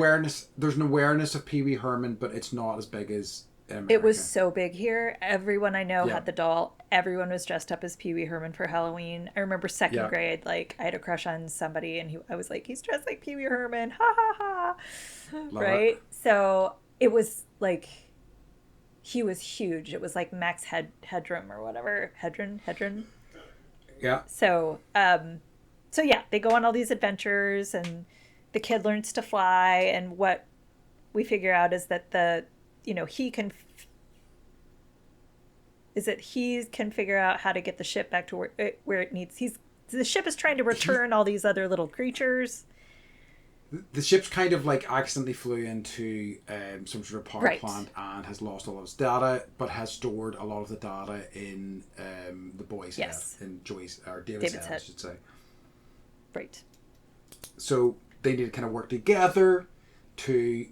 awareness of Pee Wee Herman, but it's not as big as America. It was so big here. Everyone I know had the doll. Everyone was dressed up as Pee Wee Herman for Halloween. I remember second grade, like I had a crush on somebody, and I was like, he's dressed like Pee Wee Herman, ha ha ha, right? It. So it was like he was huge. It was like Max Headroom or whatever, Hedron. Yeah. So yeah, they go on all these adventures, and the kid learns to fly, and what we figure out is that he can figure out how to get the ship back to where it needs. The ship is trying to return all these other little creatures. The ship's kind of like accidentally flew into some sort of power plant and has lost all of its data, but has stored a lot of the data in the boy's head, in Joy's or David's head, I should say. Right. So they need to kind of work together to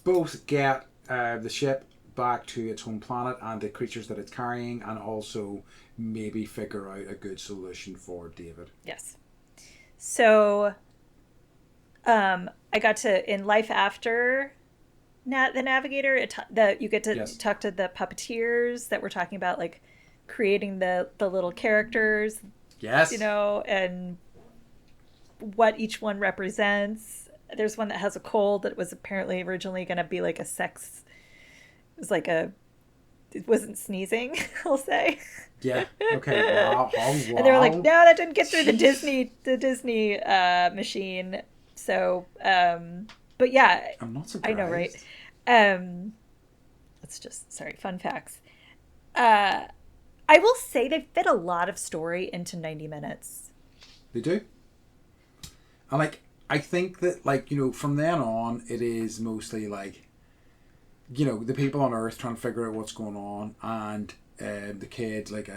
both get the ship back to its home planet and the creatures that it's carrying, and also maybe figure out a good solution for David. Yes. So I got to, in Life After the Navigator, you get to talk to the puppeteers that were talking about, like, creating the little characters. Yes. You know, and what each one represents. There's one that has a cold that was apparently originally going to be like a sex. It was like it wasn't sneezing, I'll say. Yeah. Okay. Wow. Oh, wow. And they were like, no, that didn't get through the Disney machine. So, but yeah. I'm not surprised. I know, right? That's just, fun facts. I will say they fit a lot of story into 90 minutes. They do. And like, I think that, like, you know, from then on, it is mostly like, you know, the people on Earth trying to figure out what's going on, and the kids, like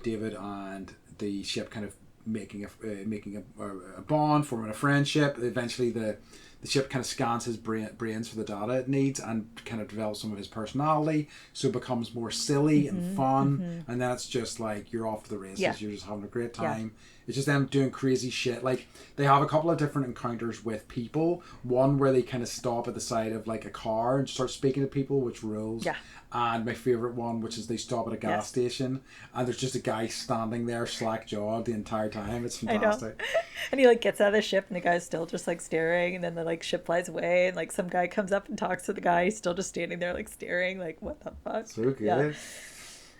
David and the ship, kind of making a bond, forming a friendship. Eventually, the ship kind of scans his brains for the data it needs, and kind of develops some of his personality, so it becomes more silly and fun. And then it's just like you're off to the races. You're just having a great time. It's just them doing crazy shit. Like, they have a couple of different encounters with people. One where they kind of stop at the side of like a car and start speaking to people, which rules. Yeah. And my favourite one, which is they stop at a gas station, and there's just a guy standing there slack-jawed the entire time. It's fantastic. I know. And he like gets out of the ship, and the guy's still just like staring, and then the like ship flies away and like some guy comes up and talks to the guy. He's still just standing there like staring like what the fuck. So good.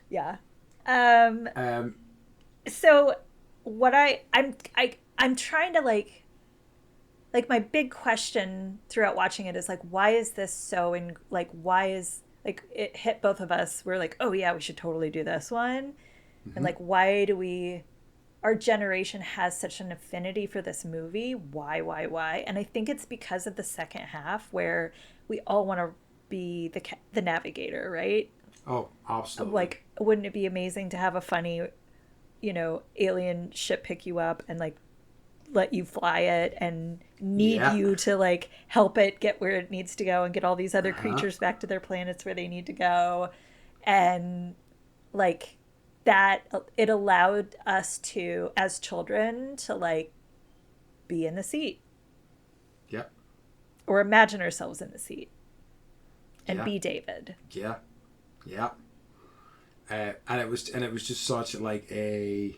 Yeah. Um, So what I'm trying to like my big question throughout watching it is like, why is this so like why is like it hit both of us? We're like, oh yeah, we should totally do this one. And like, why do our generation has such an affinity for this movie? Why? And I think it's because of the second half where we all want to be the navigator, right? oh, absolutely. Like, wouldn't it be amazing to have a funny, alien ship pick you up and like let you fly it and need you to like help it get where it needs to go and get all these other creatures back to their planets where they need to go. And like that, it allowed us to, as children, to like be in the seat. Yep. Or imagine ourselves in the seat and be David. Yeah. Yeah. And it was just such like I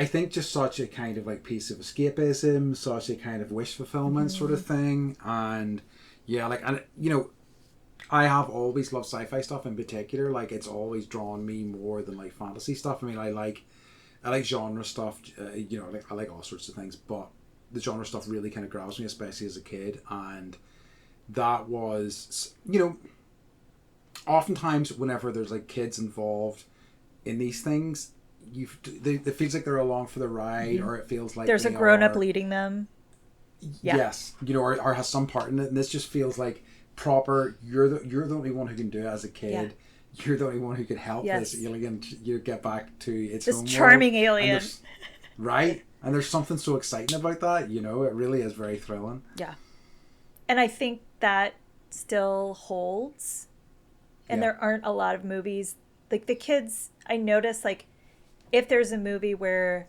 think just such a kind of like piece of escapism, such a kind of wish fulfillment sort of thing. And I have always loved sci-fi stuff in particular. Like, it's always drawn me more than like fantasy stuff. I mean, I like genre stuff. I like all sorts of things, but the genre stuff really kind of grabs me, especially as a kid. And that was, oftentimes whenever there's like kids involved in these things, it feels like they're along for the ride, or it feels like there's a grown-up leading them. Yes, or has some part in it, and this just feels like proper. You're the only one who can do it as a kid. You're the only one who can help this alien. You get back to its this home charming world. alien, right? And there's something so exciting about that. It really is very thrilling. Yeah, and I think that still holds. And there aren't a lot of movies like the kids. I notice like if there's a movie where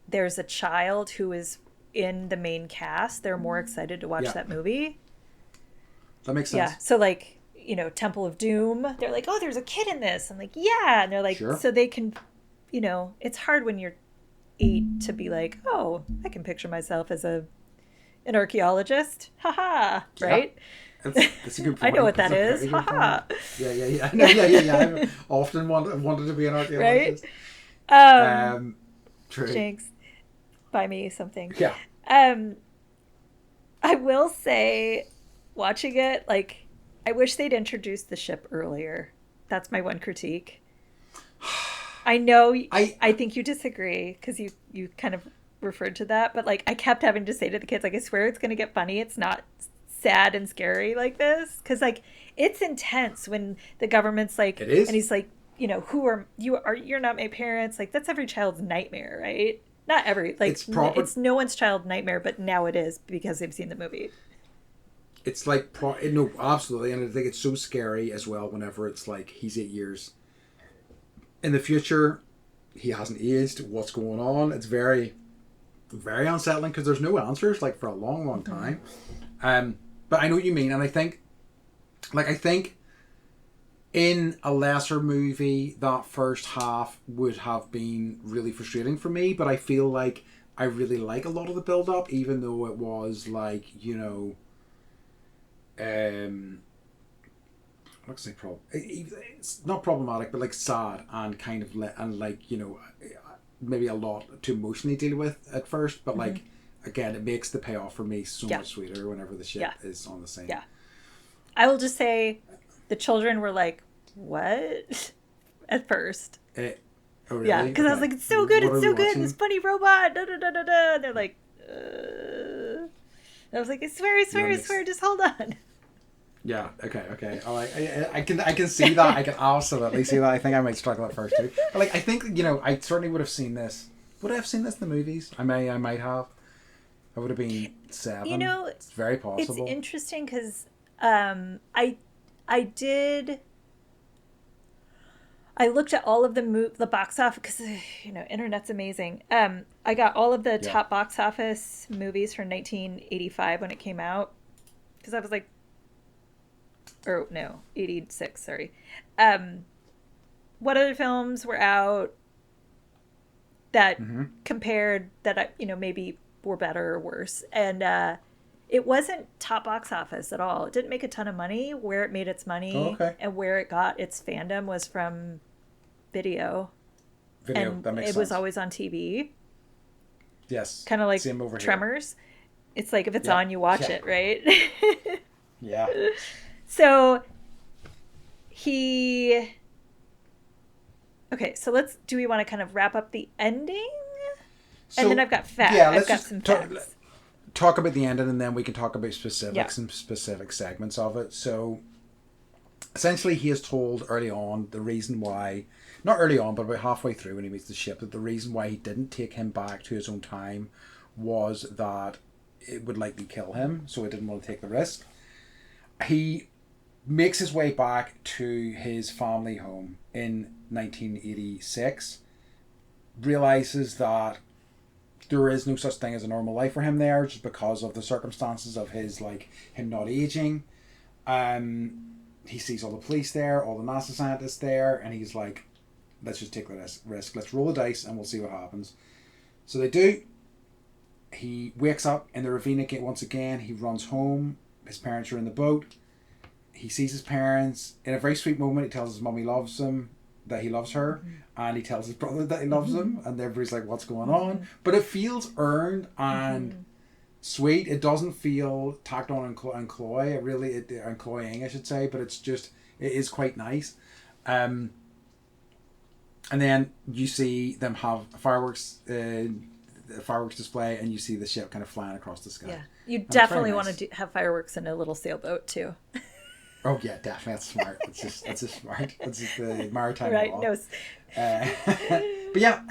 there's a child who is in the main cast, they're more excited to watch that movie. That makes sense. Yeah. So like, Temple of Doom, they're like, oh, there's a kid in this. I'm like, yeah. And they're like, so they can, it's hard when you're 8 to be like, oh, I can picture myself as an archaeologist. Haha. Right? That's a good point. I know what that is. Haha. Yeah. I often wanted to be an archaeologist. Right? True. Jinx, buy me something. Yeah. I will say, watching it, like, I wish they'd introduced the ship earlier. That's my one critique. I know. I think you disagree because you kind of referred to that, but like I kept having to say to the kids, like, I swear it's going to get funny. It's not sad and scary like this, because like it's intense when the government's like, it is, and he's like, who are you're not my parents. Like, that's every child's nightmare, right? Not every, like, it's no one's child nightmare, but now it is because they've seen the movie. It's like no, absolutely, and I think it's so scary as well whenever it's like he's 8 years in the future, he hasn't aged. What's going on? It's very, very unsettling because there's no answers like for a long, long time. But I know what you mean, and I think in a lesser movie, that first half would have been really frustrating for me. But I feel like I really like a lot of the build up, even though it was like, let's say it's not problematic, but like sad and kind of maybe a lot to emotionally deal with at first. But like, again, it makes the payoff for me so much sweeter whenever the ship is on the scene. Yeah. I will just say the children were like, what? At first. Oh, really? Yeah, because I was like, it's so good, it's so good, this funny robot, da da da da da. And they're like, And I was like, I swear, just hold on. Yeah, okay. All right. I can see that. I can absolutely see that. I think I might struggle at first too. But like, I think, I certainly would have seen this. Would I have seen this in the movies? I might have. I would have been 7. It's very possible. It's interesting because I did. I looked at all of the box office because internet's amazing. I got all of the top box office movies from 1985 when it came out, because I was like, 86. Sorry. What other films were out that compared that maybe were better or worse? And It wasn't top box office at all. It didn't make a ton of money. Where it made its Oh, money okay. and where it got its fandom was from video. Video. And That makes it was sense. always on TV. Yes. Kind of like Same over here. Tremors. It's like if it's Yeah. on, you watch Yeah. it, right? Yeah. So he. Okay, so do we want to kind of wrap up the ending? So, And then I've got facts. yeah, I've let's got just some talk, facts. talk about the ending, and then we can talk about specifics Yeah. and specific segments of it. So essentially he is told early on the reason why, not early on, but about halfway through when he meets the ship, that the reason why he didn't take him back to his own time was that it would likely kill him, so he didn't want to take the risk. He makes his way back to his family home in 1986, realizes that there is no such thing as a normal life for him there, just because of the circumstances of his, like, him not aging. He sees all the police there, all the NASA scientists there, and he's like, let's just take the risk. Let's roll the dice and we'll see what happens. So they do. He wakes up in the ravine again once again. He runs home. His parents are in the boat. He sees his parents. In a very sweet moment, he tells his mum he loves him, that he loves her, and he tells his brother that he loves him, and everybody's like, what's going on? But it feels earned and sweet. It doesn't feel tacked on and cloy. It really, and cloying, I should say, but it's just, it is quite nice. And then you see them have a fireworks display, and you see the ship kind of flying across the sky. Yeah, you And definitely it's very want nice. to have fireworks in a little sailboat too. Oh yeah, definitely. That's smart. That's just smart. That's just the maritime Right? law. No. But yeah,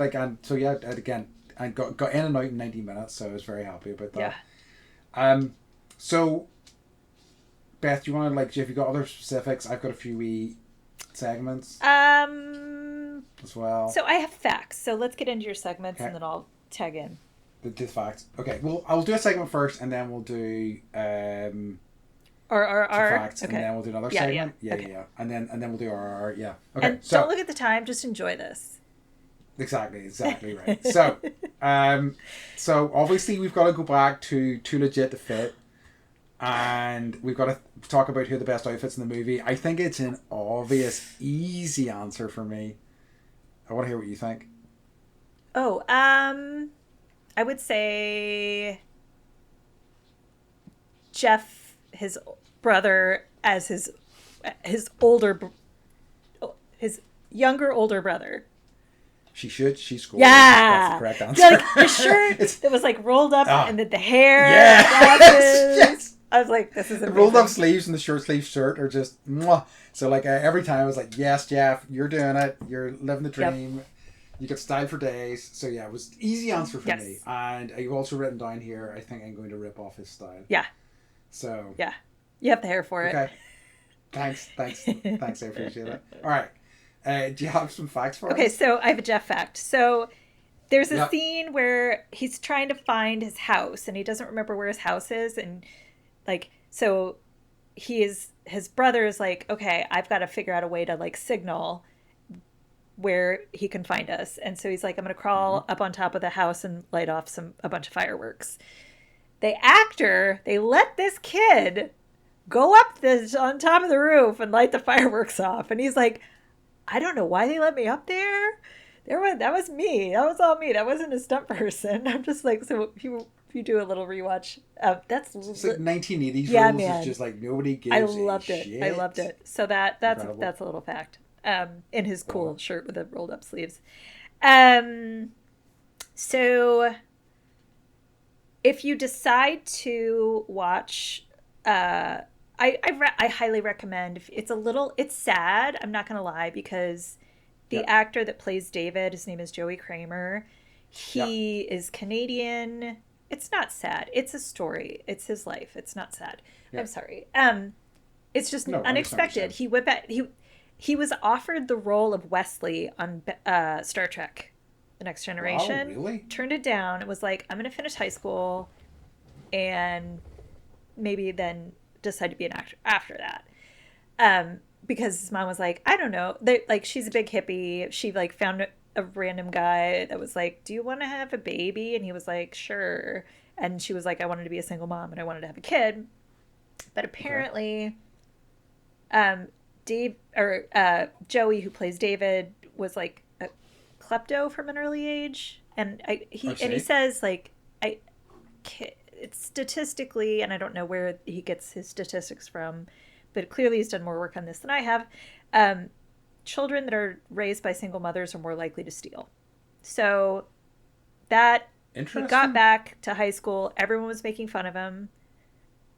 like, and so yeah, and again, I got in and out in 90 minutes, so I was very happy about that. Yeah. So Beth, do you want to, like, if you got other specifics? I've got a few wee segments as well. So I have facts. So let's get into your segments, Okay. and then I'll tag in. The facts. Okay. Well, I'll do a segment first, and then we'll do Or some facts, okay. and then we'll do another Yeah, segment. yeah. Yeah, Okay. yeah. And then we'll do our yeah. Okay. And So don't look at the time. Just enjoy this. exactly right. So obviously we've got to go back to Too Legit to Fit, and we've got to talk about who are the best outfits in the movie. I think it's an obvious, easy answer for me. I want to hear what you think. Oh, I would say Jeff, his brother, as his younger older brother. She scored. Yeah, That's the correct answer. Like the shirt that was like rolled up, and then the hair, glasses. Yes. I was like, this is The amazing. rolled up sleeves and the short sleeve shirt are just mwah. So like every time I was like, yes, Jeff, you're doing it. You're living the dream. Yep. You get style for days. So yeah, it was easy answer for me. And I've also written down here, I think I'm going to rip off his style. Yeah. So yeah, you have the hair for it. Okay. Thanks. I appreciate it. All right. Do you have some facts for us? Okay, so I have a Jeff fact. So there's a scene where he's trying to find his house, and he doesn't remember where his house is, and like, so his brother is like, okay, I've got to figure out a way to like signal where he can find us. And so he's like, I'm going to crawl up on top of the house and light off a bunch of fireworks. They let this kid go up on top of the roof and light the fireworks off. And he's like, I don't know why they let me up there. That was me. That was all me. That wasn't a stunt person. I'm just like, so if you do a little rewatch, that's it's like 1980s yeah, rules. man. It's just like nobody gives I loved a it. shit. I loved it. So that's Incredible. a little fact. In his cool shirt with the rolled up sleeves. So if you decide to watch, I highly recommend. It's sad. I'm not gonna lie, because the actor that plays David, his name is Joey Kramer. He is Canadian. It's not sad. It's a story. It's his life. It's not sad. I'm sorry. It's just unexpected. He went back. He was offered the role of Wesley on Star Trek: The Next Generation. Wow, really? Turned it down. It was like, I'm going to finish high school, and maybe then decide to be an actor after that. Because his mom was like, I don't know. Like, she's a big hippie. She like found a random guy that was like, do you want to have a baby? And he was like, sure. And she was like, I wanted to be a single mom and I wanted to have a kid. But apparently, Joey, who plays David, was like a klepto from an early age. And he says, like, it's statistically, and I don't know where he gets his statistics from, but clearly he's done more work on this than I have. Children that are raised by single mothers are more likely to steal. So that he got back to high school, everyone was making fun of him.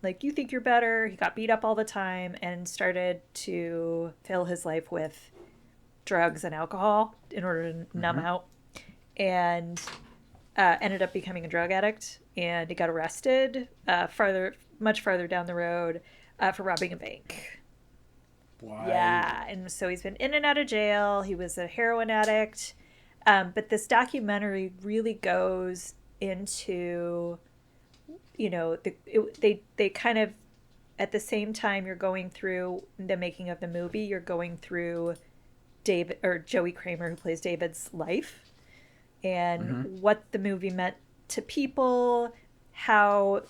Like, you think you're better. He got beat up all the time and started to fill his life with drugs and alcohol in order to numb out. And ended up becoming a drug addict. And he got arrested much farther down the road for robbing a bank. Why? Yeah, and so he's been in and out of jail. He was a heroin addict. But this documentary really goes into, you know, they kind of, at the same time you're going through the making of the movie, you're going through Joey Kramer, who plays David's life, and what the movie meant to people, how,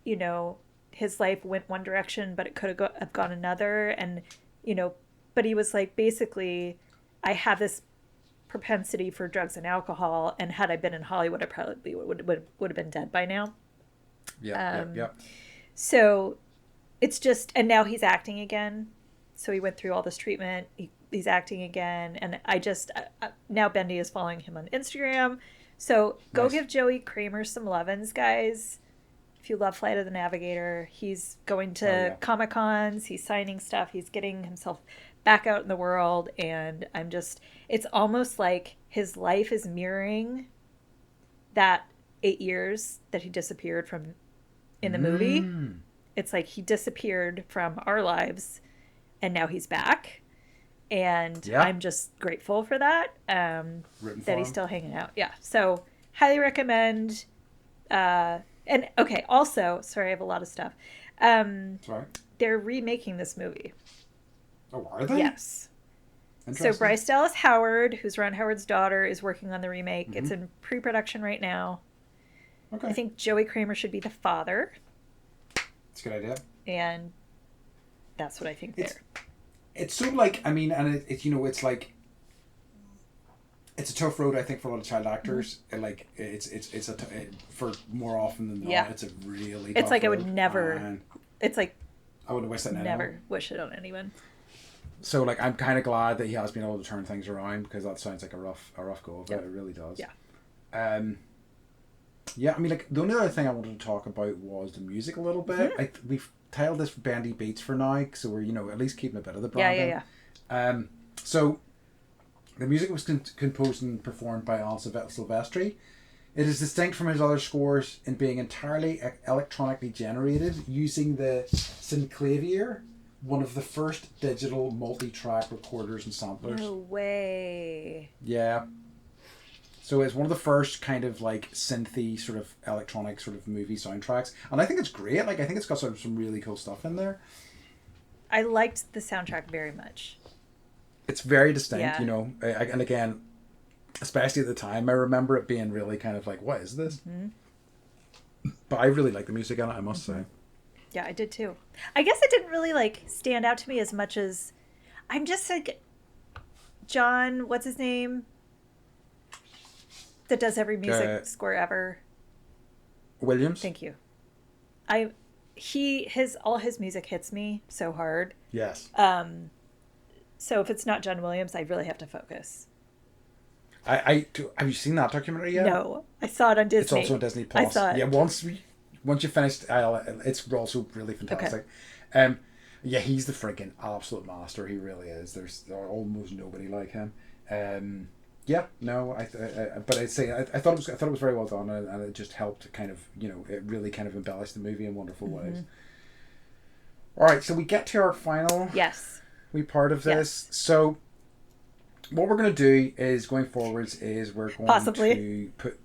you know, his life went one direction, but it could have gone another. And, you know, but he was like, basically, I have this propensity for drugs and alcohol, and had I been in Hollywood, I probably would have been dead by now. Yeah. So it's just, and now he's acting again. So he went through all this treatment. He's acting again. And now Bendy is following him on Instagram. So go give Joey Kramer some lovin's, guys. If you love Flight of the Navigator, he's going to Comic-Cons, he's signing stuff, he's getting himself back out in the world. And it's almost like his life is mirroring that 8 years that he disappeared from in the movie. It's like he disappeared from our lives and now he's back. And I'm just grateful for that, that he's still hanging out. Yeah. So highly recommend. And okay, also, sorry, I have a lot of stuff. Sorry. They're remaking this movie. Oh, are they? Yes. So Bryce Dallas Howard, who's Ron Howard's daughter, is working on the remake. It's in pre-production right now. Okay. I think Joey Kramer should be the father. That's a good idea. And that's what I think there. It's so like, I mean, and it's you know, it's like, it's a tough road, I think, for a lot of child actors. And like, for more often than not, it's a really tough like road. I would never, it's like, I wouldn't wish that on anyone. Never wish it on anyone. So like, I'm kind of glad that he has been able to turn things around, because that sounds like a rough go of it. It really does. Yeah. Yeah, I mean, like, the only other thing I wanted to talk about was the music a little bit. We've titled this Bendy Beats for now, so we're, you know, at least keeping a bit of the branding. Yeah. So the music was composed and performed by Al Silvestri. It is distinct from his other scores in being entirely electronically generated using the Synclavier, one of the first digital multi-track recorders and samplers. No way. Yeah. So it's one of the first kind of like synthy sort of electronic sort of movie soundtracks. And I think it's great. Like, I think it's got some really cool stuff in there. I liked the soundtrack very much. It's very distinct, you know. And again, especially at the time, I remember it being really kind of like, what is this? But I really like the music on it, I must say. Yeah, I did too. I guess it didn't really like stand out to me as much as I'm just like John, what's his name? That does every music score ever. Williams. Thank you. All his music hits me so hard. Yes. So if it's not John Williams, I really have to focus. Have you seen that documentary yet? No, I saw it on Disney. It's also on Disney Plus. I saw it. Yeah, once you finish, it's also really fantastic. Okay. Yeah, he's the freaking absolute master. He really is. There's almost nobody like him. Yeah, no, but I'd say I thought it was very well done, and it just helped kind of, you know, it really kind of embellished the movie in wonderful ways. All right, so we get to our final wee part of this. So what we're going to do is, going forwards, is we're going to put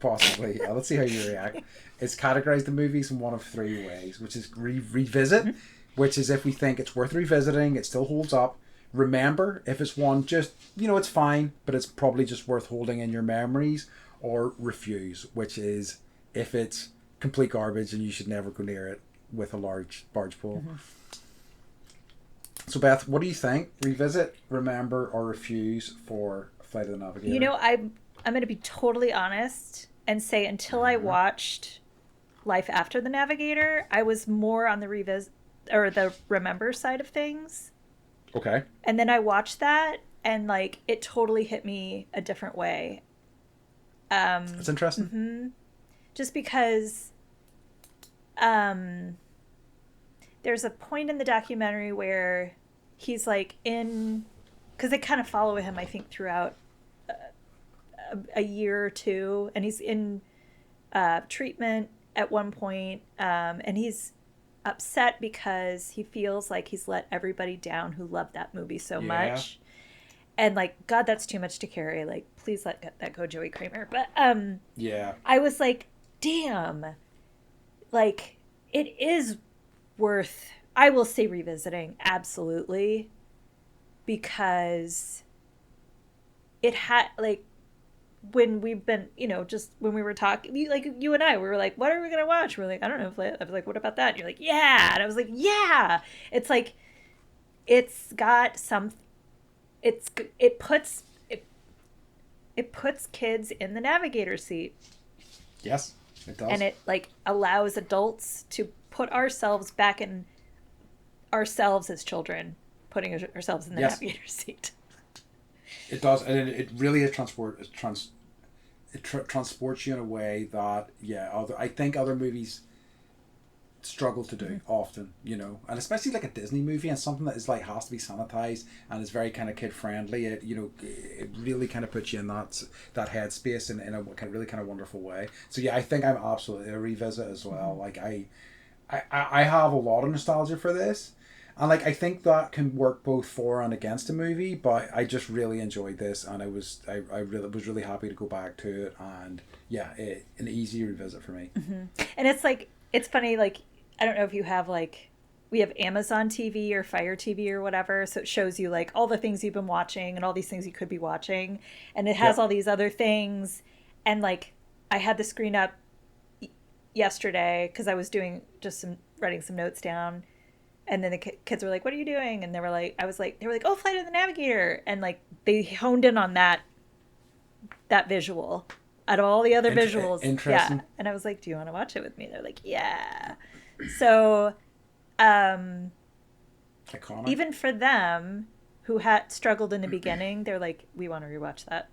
let's see how you react, is categorize the movies in one of three ways, which is revisit, which is if we think it's worth revisiting, it still holds up. remember if it's one just, it's fine, but it's probably just worth holding in your memories, or refuse, which is if it's complete garbage and you should never go near it with a large barge pole. Mm-hmm. So Beth, what do you think? Revisit, remember, or refuse for Flight of the Navigator? I'm going to be totally honest and say until I watched Life After the Navigator, I was more on the revisit or the remember side of things. Okay. And then I watched that and like it totally hit me a different way. That's interesting. Mm-hmm. Just because there's a point in the documentary where he's like because they kind of follow him, I think, throughout a year or two, and he's in treatment at one point, and he's upset because he feels like he's let everybody down who loved that movie so much. And like, God, that's too much to carry. Like, please let that go, Joey Kramer. But I was like, damn, like it is worth, I will say, revisiting, absolutely, because it had like, when we've been, just when we were talking, like you and I, we were like, what are we gonna watch? We're like, I don't know. I was like, what about that? And you're like, yeah. And I was like, yeah. It's like, it's got some. It puts kids in the navigator seat. Yes, it does. And it like allows adults to put ourselves back in ourselves as children, putting ourselves in the navigator seat. It does, and it really is transports you in a way that I think other movies struggle to do often, and especially like a Disney movie and something that is like has to be sanitized and is very kind of kid friendly. It it really kind of puts you in that headspace in a kind of really kind of wonderful way. So I think I'm absolutely a revisit as well. Like I have a lot of nostalgia for this. And like I think that can work both for and against a movie, but I just really enjoyed this, and I was really happy to go back to it, and an easy revisit for me. Mm-hmm. And it's like, it's funny, like I don't know if you have like, we have Amazon TV or Fire TV or whatever, so it shows you like all the things you've been watching and all these things you could be watching, and it has all these other things, and like I had the screen up yesterday because I was doing writing some notes down. And then the kids were like, what are you doing? And they were like, oh, Flight of the Navigator. And like, they honed in on that visual out of all the other visuals. Interesting. Yeah. And I was like, do you want to watch it with me? They're like, yeah. So, iconic. Even for them who had struggled in the beginning, they're like, we want to rewatch that.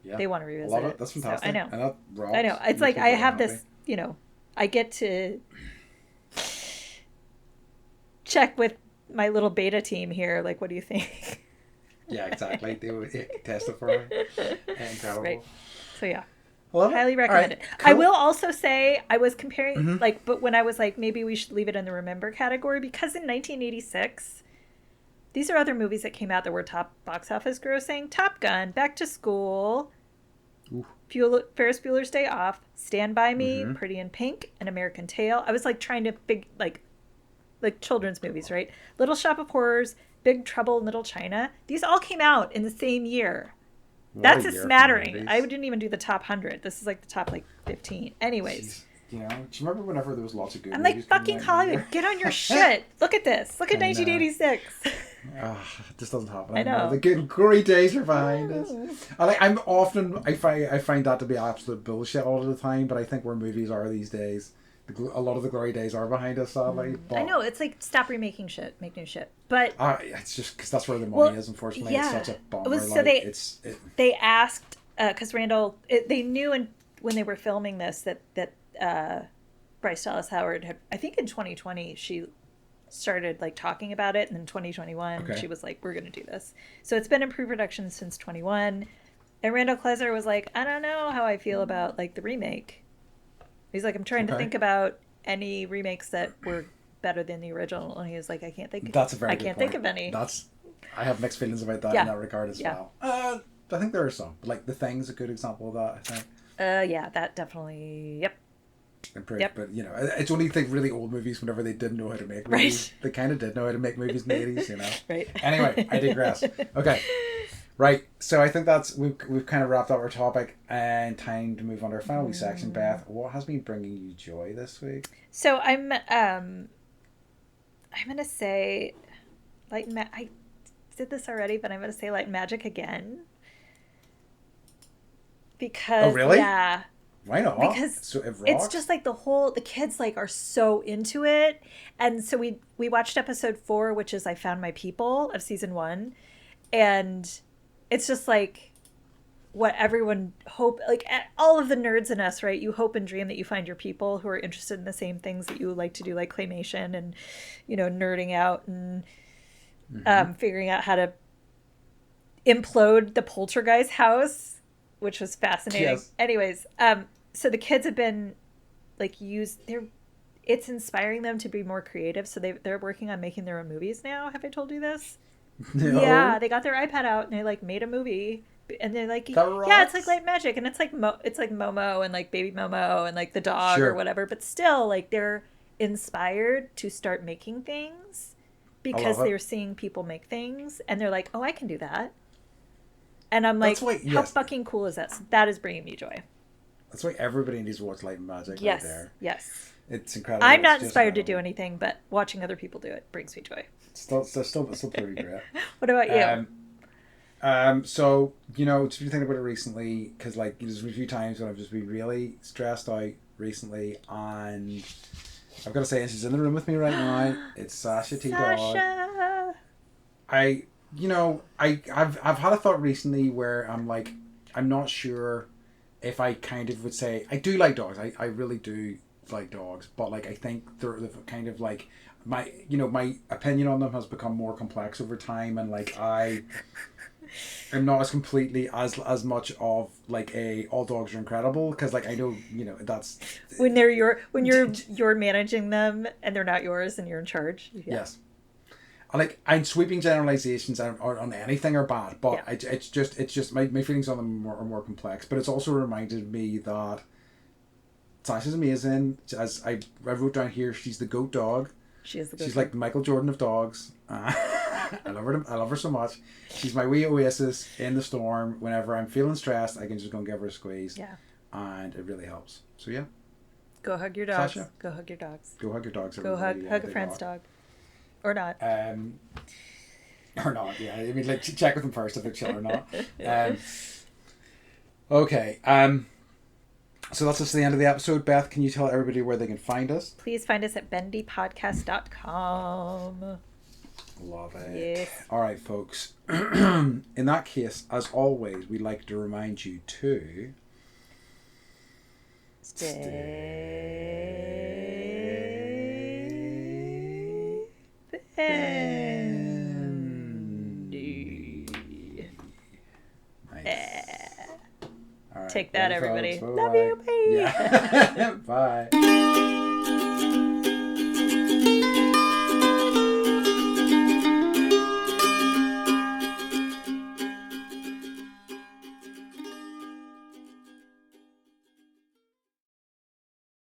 Yeah. They want to revisit it. That's fantastic. So, I know. And I know. It's like, I have this, I get to check with my little beta team here, like, what do you think? Yeah, exactly. They would test it for me. Incredible. Right. So yeah, highly recommend it. Cool. I will also say I was comparing but when I was like, maybe we should leave it in the remember category, because in 1986 these are other movies that came out that were top box office grossing: Top Gun, Back to School, Ferris Bueller's Day Off, Stand By Me, Pretty in Pink, An American Tail. I was like trying to like children's movies, right? Little Shop of Horrors, Big Trouble in Little China. These all came out in the same year. That's a smattering. I didn't even do the top 100. This is like the top like 15. Anyways. Do you remember whenever there was lots of good movies? I'm like, fucking Hollywood, get on your shit. Look at this. Look at 1986. It just doesn't happen. I know. The good great days are behind us. I find that to be absolute bullshit all of the time, but I think where movies are these days, a lot of the glory days are behind us, sadly. But I know, it's like, stop remaking shit, make new shit. But it's just because that's where the money is, unfortunately. Yeah. It's such a bummer. So they asked, because Randall, they knew when they were filming this that Bryce Dallas Howard had, I think in 2020, she started like talking about it, and in 2021 she was like, we're going to do this. So it's been in pre-production since 21, and Randall Kleiser was like, I don't know how I feel about like the remake. He's like, I'm trying to think about any remakes that were better than the original, and he was like, I can't think. That's a very. I can't think of any. I have mixed feelings about that in that regard as well. I think there are some, like The Thing's a good example of that. I think. Yeah, that definitely. Yep. improved. Yep. But, you know, it's only think really old movies whenever they didn't know how to make movies. Right. They kind of did know how to make movies in the 80s, you know. Right. Anyway, I digress. Okay. Right. So I think we've kind of wrapped up our topic and time to move on to our final section. Beth, what has been bringing you joy this week? So I'm gonna say I did this already, but I'm gonna say Light and Magic again. Because Oh, really? yeah. Why not? Because so it rocks. it's just like the kids like are so into it. And so we watched episode 4, which is I Found My People of season 1. And it's just like what everyone like all of the nerds in us, right? You hope and dream that you find your people who are interested in the same things that you like to do, like claymation and, you know, nerding out and figuring out how to implode the poltergeist house, which was fascinating. Yes. Anyways, so the kids have been like it's inspiring them to be more creative. So they're working on making their own movies now. Have I told you this? No. Yeah, they got their iPad out and they like made a movie, and they're like, yeah, it's like Light Magic, and it's like Momo and like Baby Momo and like the dog or whatever. But still, like they're inspired to start making things because they're seeing people make things, and they're like, oh, I can do that. And I'm like, how fucking cool is that? So that is bringing me joy. That's why everybody needs to watch Light and Magic yes, right there. Yes. It's incredible. I'm not inspired to do anything, but watching other people do it brings me joy. Still pretty great. What about you? So, you know, just been thinking about it recently, because like there's a few times when I've just been really stressed out recently, and I've got to say, and she's in the room with me right now. It's Sasha T. Dog. I've had a thought recently where I'm like, I'm not sure if I kind of would say I do like dogs. I really do like dogs, but like I think they're kind of like my opinion on them has become more complex over time, and like I am not as completely as much of like all dogs are incredible, because like I know, you know, that's when you're managing them and they're not yours and you're in charge. Yeah. Yes. Like, I'm sweeping generalizations on anything are bad, but it's just my feelings on them are more complex. But it's also reminded me that Sasha's amazing. As I wrote down here, she's the goat dog. She is the goat. She's like the Michael Jordan of dogs. I love her so much. She's my wee oasis in the storm. Whenever I'm feeling stressed, I can just go and give her a squeeze. Yeah. And it really helps. So yeah. Go hug your dogs. Sasha. Go hug your dogs. Go hug your dogs. Go hug a friend's dog. Or not. Or not, yeah. I mean, like, check with them first if they're chill or not. Okay. So that's just the end of the episode. Beth, can you tell everybody where they can find us? Please find us at bendypodcast.com. Love it. Yes. All right, folks. In that case, as always, we'd like to remind you to... Bendy. Nice. All right. Take that, everybody. Folks. Love you. Bye. Yeah. Bye.